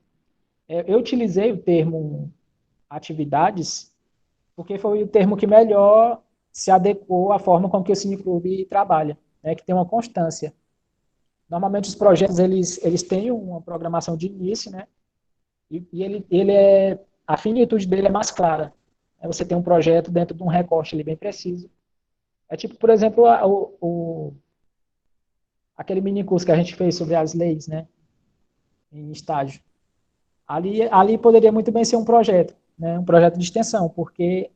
Eu utilizei o termo atividades porque foi o termo que melhor se adequou à forma com que o Cineclube trabalha, né, que tem uma constância. Normalmente os projetos eles têm uma programação de início, né, e a finitude dele é mais clara. Você tem um projeto dentro de um recorte ali bem preciso. É tipo, por exemplo, aquele mini curso que a gente fez sobre as leis, né, em estágio. Ali poderia muito bem ser um projeto, né, um projeto de extensão, porque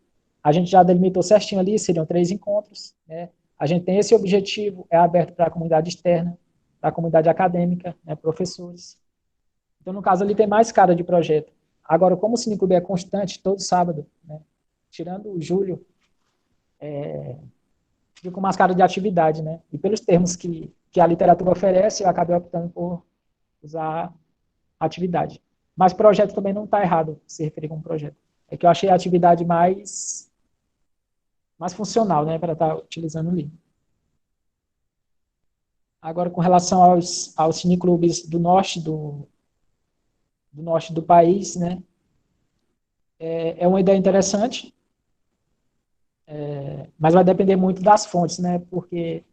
a gente já delimitou certinho ali, seriam 3 encontros, né? A gente tem esse objetivo, é aberto para a comunidade externa, para a comunidade acadêmica, né, professores. Então, no caso, ali tem mais cara de projeto. Agora, como o Cineclube é constante, todo sábado, né, tirando o julho, fica com mais cara de atividade, né? E pelos termos que a literatura oferece, eu acabei optando por usar atividade. Mas projeto também não está errado se referir como projeto. É que eu achei a atividade mais funcional, né, para estar utilizando o livro. Agora, com relação aos cineclubes do norte do país, né, é uma ideia interessante, mas vai depender muito das fontes, né, porque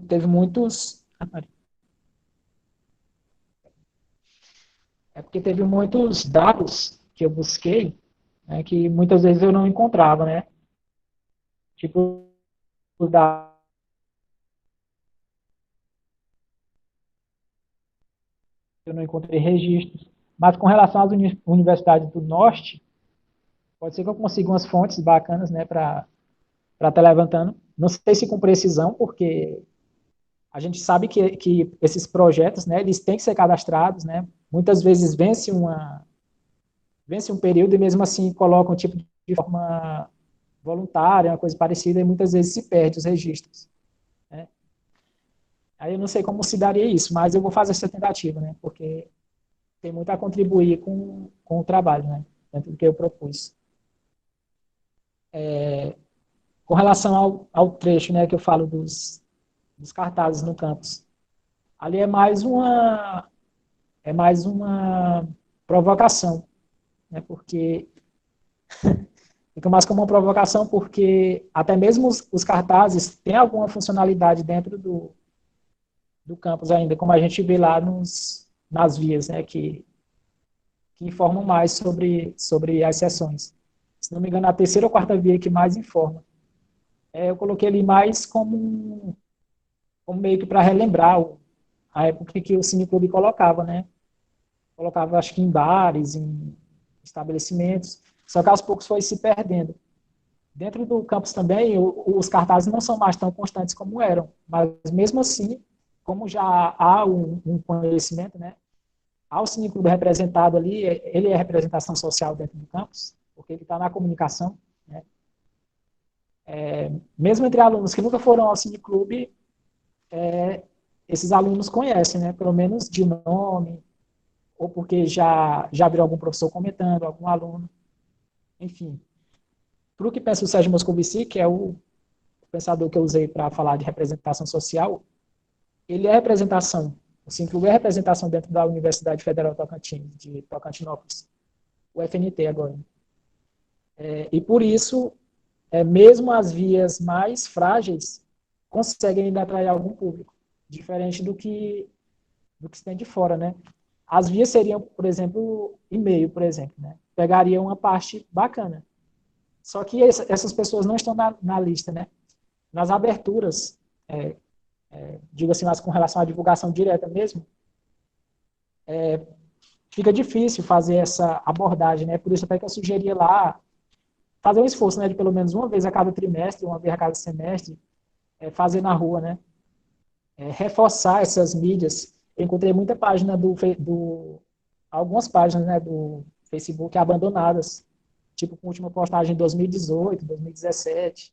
teve muitos... É porque teve muitos dados que eu busquei, né, que muitas vezes eu não encontrava, né, tipo os dados eu não encontrei registros. Mas com relação às universidades do Norte, pode ser que eu consiga umas fontes bacanas, né, para estar levantando. Não sei se com precisão, porque a gente sabe que esses projetos, né, eles têm que ser cadastrados, né, muitas vezes vence um período e mesmo assim colocam tipo de forma voluntária, uma coisa parecida, e muitas vezes se perde os registros, né. Aí eu não sei como se daria isso, mas eu vou fazer essa tentativa, né, porque tem muito a contribuir com o trabalho, né, dentro do que eu propus. Com relação ao trecho, né, que eu falo dos cartazes no campus, ali é mais uma provocação, né, porque fica mais como uma provocação porque até mesmo os cartazes têm alguma funcionalidade dentro do campus ainda, como a gente vê lá nas vias, né, que informam mais sobre as sessões. Se não me engano, a terceira ou quarta via que mais informa. Eu coloquei ali mais como meio que para relembrar a época que o Cineclube colocava, né? Colocava, acho que em bares, em estabelecimentos, só que aos poucos foi se perdendo. Dentro do campus também, os cartazes não são mais tão constantes como eram, mas mesmo assim, como já há um conhecimento, né? Há o Cineclube representado ali, ele é representação social dentro do campus, porque ele está na comunicação, né? Mesmo entre alunos que nunca foram ao Cineclube, esses alunos conhecem, né? Pelo menos de nome, ou porque já viram algum professor comentando, algum aluno, enfim. Para o que pensa o Sérgio Moscovici, que é o pensador que eu usei para falar de representação social, ele é representação. O Cineclube é representação dentro da Universidade Federal Tocantins, de Tocantinópolis, o FNT agora. E por isso, mesmo as vias mais frágeis conseguem ainda atrair algum público, diferente do que se tem de fora, né? As vias seriam, por exemplo, e-mail, por exemplo, né? Pegaria uma parte bacana. Só que essas pessoas não estão na lista, né? Nas aberturas, digo assim, mas com relação à divulgação direta mesmo, fica difícil fazer essa abordagem, né? Por isso até que eu sugeria lá fazer um esforço, né? De pelo menos uma vez a cada trimestre, uma vez a cada semestre, fazer na rua, né? Reforçar essas mídias. Eu encontrei muita página algumas páginas, né, do Facebook abandonadas, tipo com última postagem em 2018, 2017.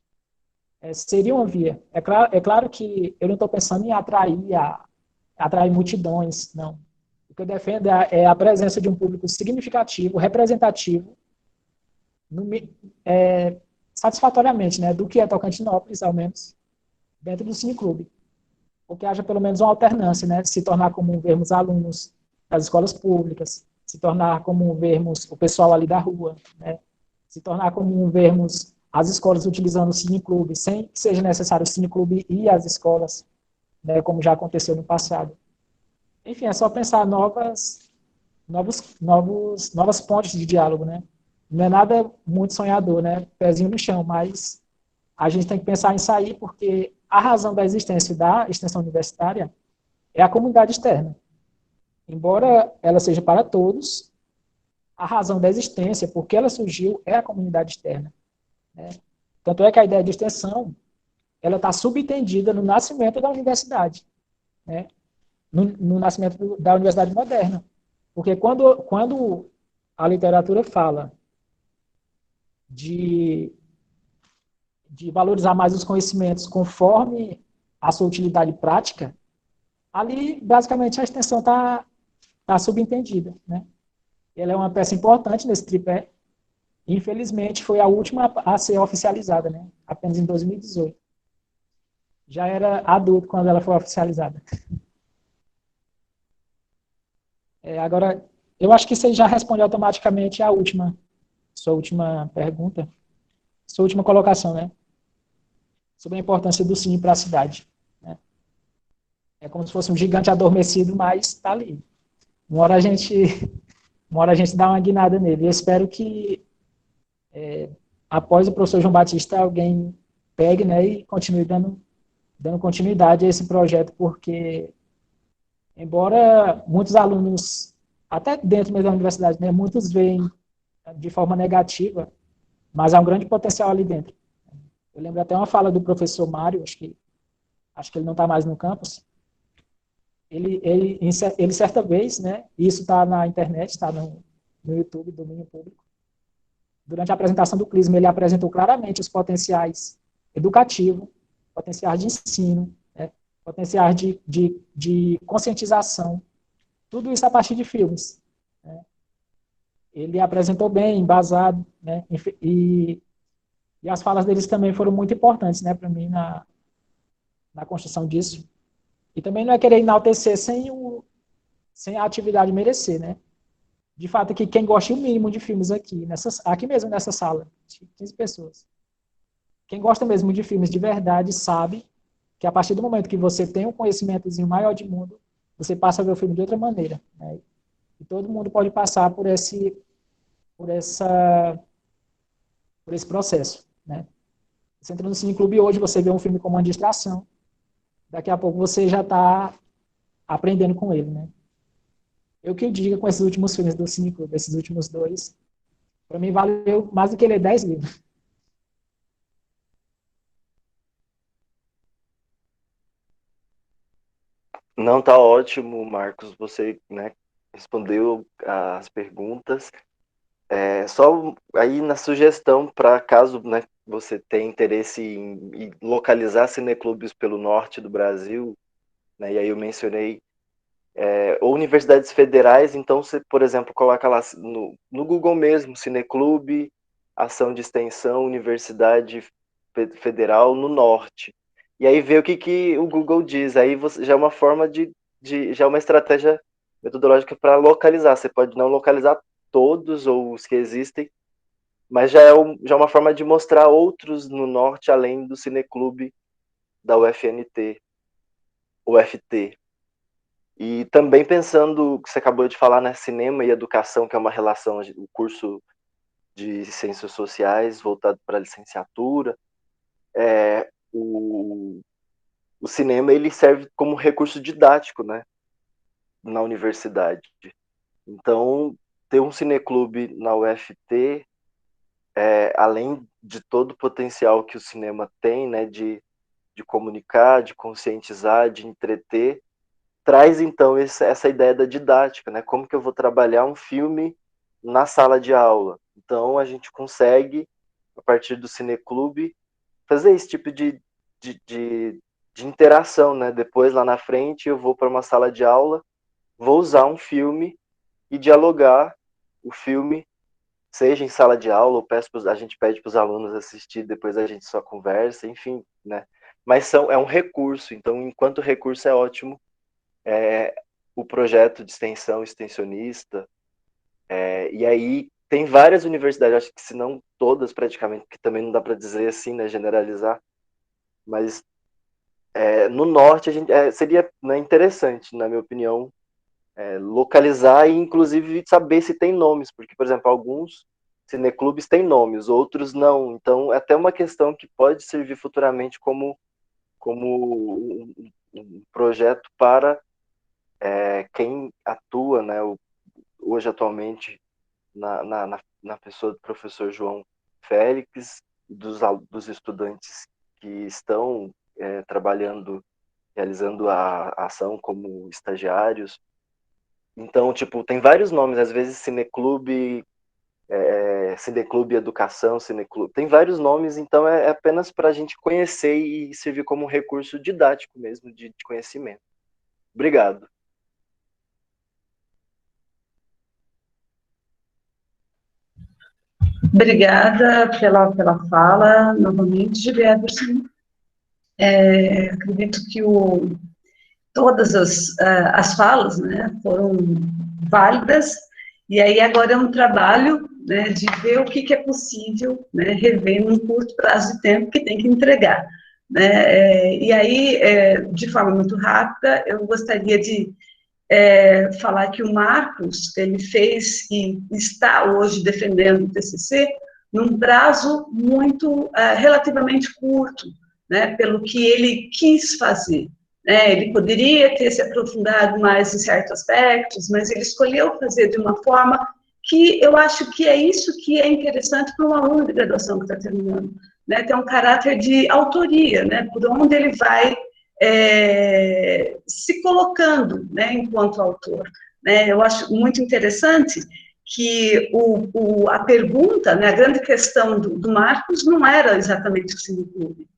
Seria uma via. É claro que eu não estou pensando em atrair multidões, não. O que eu defendo é a presença de um público significativo, representativo, satisfatoriamente, né, do que é Tocantinópolis, ao menos, dentro do Cineclube. Ou que haja pelo menos uma alternância, né? Se tornar comum vermos alunos das escolas públicas, se tornar comum vermos o pessoal ali da rua, né? Se tornar comum vermos as escolas utilizando o Cineclube, sem que seja necessário o Cineclube ir às escolas, né? Como já aconteceu no passado. Enfim, é só pensar novas pontes de diálogo, né? Não é nada muito sonhador, né? Pezinho no chão, mas a gente tem que pensar em sair porque a razão da existência da extensão universitária é a comunidade externa. Embora ela seja para todos, a razão da existência, porque ela surgiu, é a comunidade externa. Né? Tanto é que a ideia de extensão ela está subentendida no nascimento da universidade, né? No nascimento da universidade moderna. Porque quando a literatura fala de, de valorizar mais os conhecimentos conforme a sua utilidade prática, ali, basicamente, a extensão está subentendida. Né? Ela é uma peça importante nesse tripé. Infelizmente, foi a última a ser oficializada, né? Apenas em 2018. Já era adulto quando ela foi oficializada. Agora, eu acho que você já responde automaticamente sua última pergunta, sua última colocação, né? Sobre a importância do cine para a cidade. Né? É como se fosse um gigante adormecido, mas está ali. Uma hora a gente, uma hora a gente dá uma guinada nele. Eu espero que, após o professor João Batista, alguém pegue, né, e continue dando continuidade a esse projeto, porque, embora muitos alunos, até dentro mesmo da universidade, né, muitos veem de forma negativa, mas há um grande potencial ali dentro. Eu lembro até uma fala do professor Mário, acho que ele não está mais no campus. Ele certa vez, né, isso está na internet, está no YouTube, domínio público. Durante a apresentação do CRISM, ele apresentou claramente os potenciais educativos, potenciais de ensino, né, potenciais de conscientização, tudo isso a partir de filmes. Né. Ele apresentou bem, embasado, né, e as falas deles também foram muito importantes, né, para mim na construção disso. E também não é querer enaltecer sem a atividade merecer, né? De fato, que quem gosta o mínimo de filmes aqui mesmo nessa sala, 15 pessoas. Quem gosta mesmo de filmes de verdade sabe que a partir do momento que você tem um conhecimentozinho maior de mundo, você passa a ver o filme de outra maneira. Né? E todo mundo pode passar por essa, por esse processo. Né? Você entra no Cineclube hoje, você vê um filme como uma distração. Daqui a pouco você já está aprendendo com ele. Né? Eu que diga com esses últimos filmes do Cineclube, esses últimos dois, para mim valeu mais do que ler 10 livros. Não, tá ótimo, Marcos. Você, né, respondeu as perguntas. Só aí na sugestão para caso, né, você tenha interesse em localizar cineclubes pelo norte do Brasil, né, e aí eu mencionei ou universidades federais, então você, por exemplo, coloca lá no Google mesmo, Cineclube, Ação de Extensão, Universidade Federal no Norte. E aí vê o que o Google diz. Aí você, já é uma forma já é uma estratégia metodológica para localizar. Você pode não localizar todos ou os que existem, mas já é uma forma de mostrar outros no Norte, além do Cineclube da UFNT, UFT. E também pensando que você acabou de falar, né, cinema e educação, que é uma relação, o curso de ciências sociais voltado para a licenciatura, o cinema ele serve como recurso didático, né, na universidade. Então, ter um cineclube na UFT, além de todo o potencial que o cinema tem, né, de comunicar, de conscientizar, de entreter, traz então essa ideia da didática, né? Como que eu vou trabalhar um filme na sala de aula? Então a gente consegue, a partir do cineclube, fazer esse tipo de, de, de interação, né? Depois lá na frente eu vou para uma sala de aula, vou usar um filme e dialogar o filme, seja em sala de aula, ou a gente pede para os alunos assistir, depois a gente só conversa, enfim, né? Mas é um recurso, então enquanto recurso é ótimo, o projeto de extensão extensionista, e aí tem várias universidades, acho que se não todas praticamente, que também não dá para dizer assim, né, generalizar, mas no norte a gente, seria, né, interessante, na minha opinião, localizar e inclusive saber se tem nomes, porque, por exemplo, alguns cineclubes têm nomes, outros não, então é até uma questão que pode servir futuramente como um projeto para quem atua, né, hoje atualmente na pessoa do professor João Félix, dos estudantes que estão trabalhando, realizando a ação como estagiários. Então, tipo, tem vários nomes, às vezes Cineclube, Cineclube Educação, Cineclube, tem vários nomes, então é apenas para a gente conhecer e servir como um recurso didático mesmo, de conhecimento. Obrigado. Obrigada pela fala, novamente, Gilberto. Acredito que todas as falas, né, foram válidas, e aí agora é um trabalho, né, de ver o que é possível, né, rever num curto prazo de tempo que tem que entregar. Né, e aí, de forma muito rápida, eu gostaria de falar que o Marcos, ele fez e está hoje defendendo o TCC num prazo muito, relativamente curto, né, pelo que ele quis fazer. Ele poderia ter se aprofundado mais em certos aspectos, mas ele escolheu fazer de uma forma que eu acho que é isso que é interessante para um aluno de graduação que está terminando, né, tem um caráter de autoria, né, por onde ele vai se colocando, né, enquanto autor. Né, eu acho muito interessante que a pergunta, né, a grande questão do Marcos não era exatamente o Cineclube,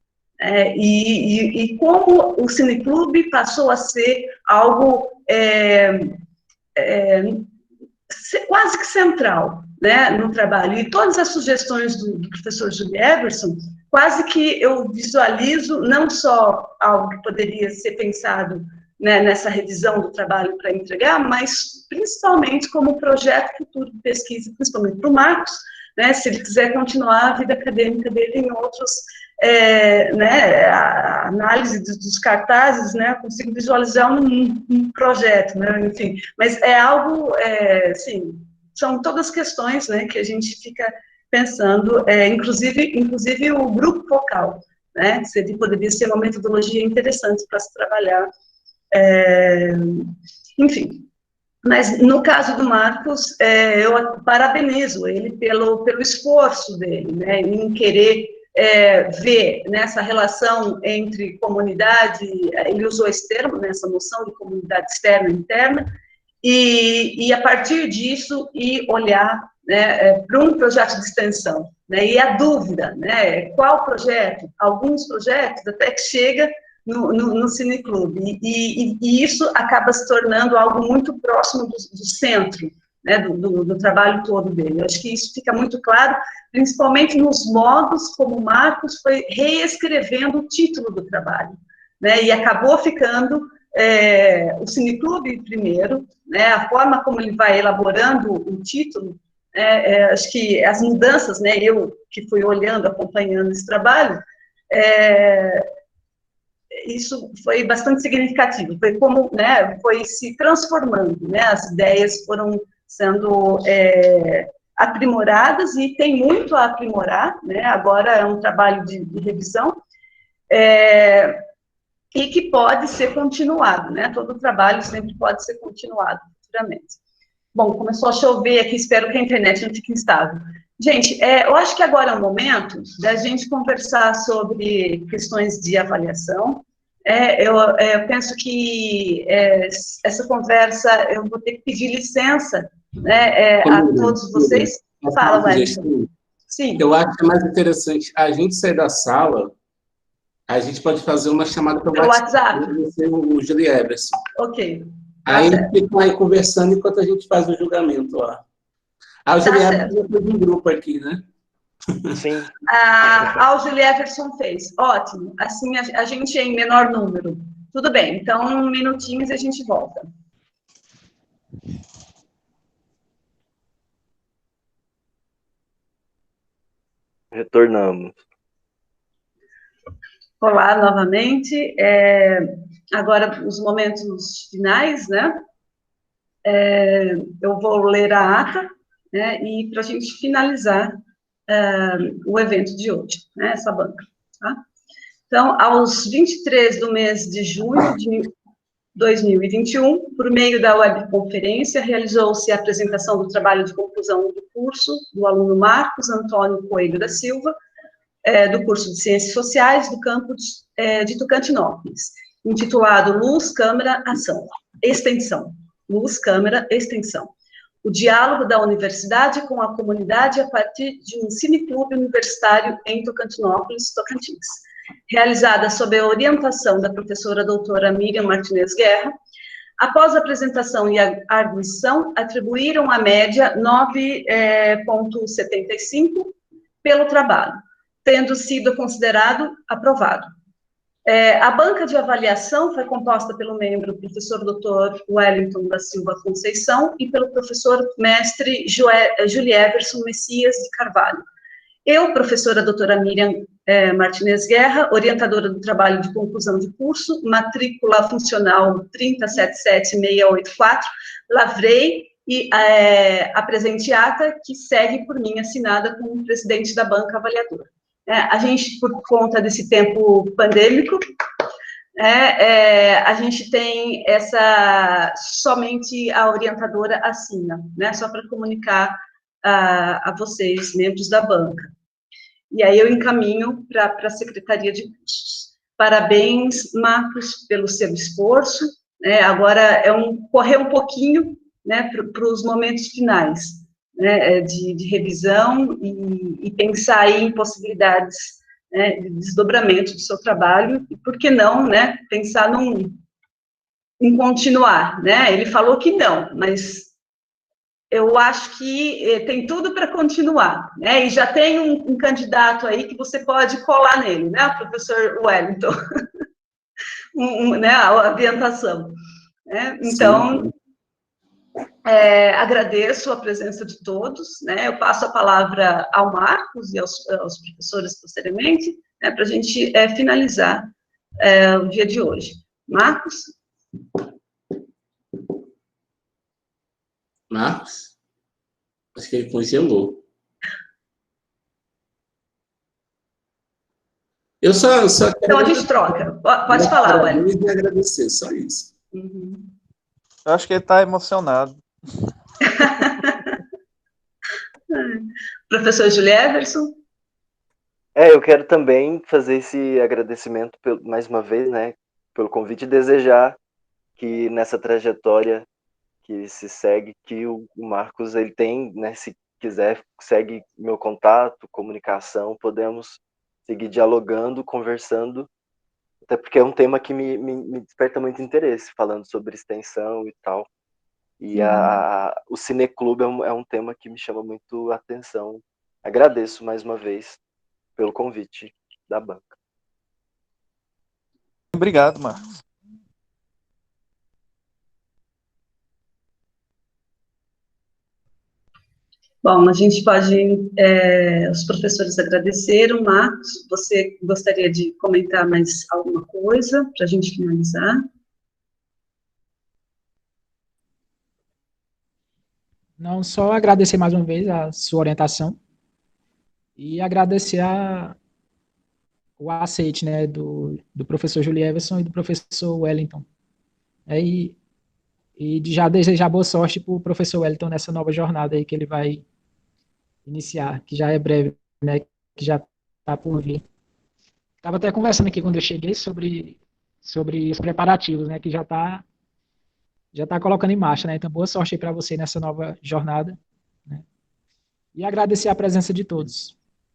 e como o Cineclube passou a ser algo quase que central, né, no trabalho. E todas as sugestões do professor Júlio Everson, quase que eu visualizo não só algo que poderia ser pensado, né, nessa revisão do trabalho para entregar, mas principalmente como projeto futuro de pesquisa, principalmente para o Marcos, né, se ele quiser continuar a vida acadêmica dele em outros, né, a análise dos cartazes, né, eu consigo visualizar um projeto, né, enfim, mas é algo, assim, são todas questões, né, que a gente fica pensando, inclusive o grupo focal, né, poderia ser uma metodologia interessante para se trabalhar, enfim. Mas, no caso do Marcos, eu parabenizo ele pelo esforço dele, né, em querer ver nessa relação entre comunidade, ele usou esse termo, né, essa noção de comunidade externa e interna, e a partir disso, ir olhar, né, para um projeto de extensão, né, e a dúvida, né, qual projeto? Alguns projetos até que chega no Cineclube, e isso acaba se tornando algo muito próximo do centro, né, do trabalho todo dele. Eu acho que isso fica muito claro, principalmente nos modos como o Marcos foi reescrevendo o título do trabalho, né, e acabou ficando o Cineclube primeiro, né, a forma como ele vai elaborando o título, acho que as mudanças, né, eu que fui olhando, acompanhando esse trabalho, isso foi bastante significativo, foi como, né, foi se transformando, né, as ideias foram sendo aprimoradas, e tem muito a aprimorar, né, agora é um trabalho de revisão, e que pode ser continuado, né, todo trabalho sempre pode ser continuado futuramente. Bom, começou a chover aqui, espero que a internet não fique instável. Gente, eu acho que agora é o momento da gente conversar sobre questões de avaliação. Eu penso que essa conversa, eu vou ter que pedir licença, né, a todos vocês. Fala, Wellington. Sim. Eu acho que é mais interessante a gente sair da sala, a gente pode fazer uma chamada pelo WhatsApp. O Júlio Everson. Ok. Aí ficam aí conversando enquanto a gente faz o julgamento lá. O Júlio Everson já fez um grupo aqui, né? Sim. O Júlio Everson fez. Ótimo. Assim, a gente é em menor número. Tudo bem. Então, minutinhos e a gente volta. Retornamos. Olá, novamente. Agora, os momentos finais, né? Eu vou ler a ata, né? E para a gente finalizar o evento de hoje, né? Essa banca. Tá? Então, aos 23 do mês de junho de 2021, por meio da webconferência, realizou-se a apresentação do trabalho de conclusão do curso do aluno Marcos Antônio Coelho da Silva, do curso de Ciências Sociais do campus de Tocantinópolis, intitulado Luz, Câmara, Ação, Extensão. Luz, Câmara, Extensão. O diálogo da universidade com a comunidade a partir de um cineclube universitário em Tocantinópolis, Tocantins. Realizada sob a orientação da professora doutora Miriam Martinez Guerra. Após a apresentação e a arguição, atribuíram a média 9,75 pelo trabalho, tendo sido considerado aprovado. A banca de avaliação foi composta pelo membro professor Dr. Wellington da Silva Conceição e pelo professor mestre Julieverson Messias de Carvalho. Eu, professora doutora Miriam Martinez Guerra, orientadora do trabalho de conclusão de curso, matrícula funcional 3077684, lavrei e apresente ata que segue por mim assinada como presidente da banca avaliadora. A gente, por conta desse tempo pandêmico, a gente tem somente a orientadora assina, só para comunicar a vocês, membros da banca. E aí eu encaminho para a Secretaria de Cursos. Parabéns, Marcos, pelo seu esforço, agora correr um pouquinho, para os momentos finais, de revisão e pensar aí em possibilidades, de desdobramento do seu trabalho, e por que não, pensar em continuar, Ele falou que não, mas eu acho que tem tudo para continuar, e já tem um candidato aí que você pode colar nele, o professor Wellington, a orientação, então... Sim. Agradeço a presença de todos, eu passo a palavra ao Marcos e aos professores posteriormente, para a gente finalizar o dia de hoje. Marcos? Marcos? Acho que ele congelou. Eu só quero... Então a gente troca. Pode falar, Wellington. E agradecer, só isso. Uhum. Eu acho que ele está emocionado. Professor Julieverson? Eu quero também fazer esse agradecimento mais uma vez, pelo convite e desejar que nessa trajetória que se segue, que o Marcos ele tem, se quiser, segue meu contato, comunicação, podemos seguir dialogando, conversando, até porque é um tema que me desperta muito interesse, falando sobre extensão e tal. E o Cineclube é um tema que me chama muito a atenção. Agradeço mais uma vez pelo convite da banca. Obrigado, Marcos. Bom, a gente pode, os professores agradeceram. Marcos, você gostaria de comentar mais alguma coisa para a gente finalizar? Não, só agradecer mais uma vez a sua orientação e agradecer o aceite, do professor Julieverson e do professor Wellington. E já desejar boa sorte para o professor Wellington nessa nova jornada aí que ele vai iniciar, que já é breve, que já está por vir. Estava até conversando aqui quando eu cheguei sobre os preparativos, que já está colocando em marcha, Então, boa sorte aí para você nessa nova jornada, E agradecer a presença de todos.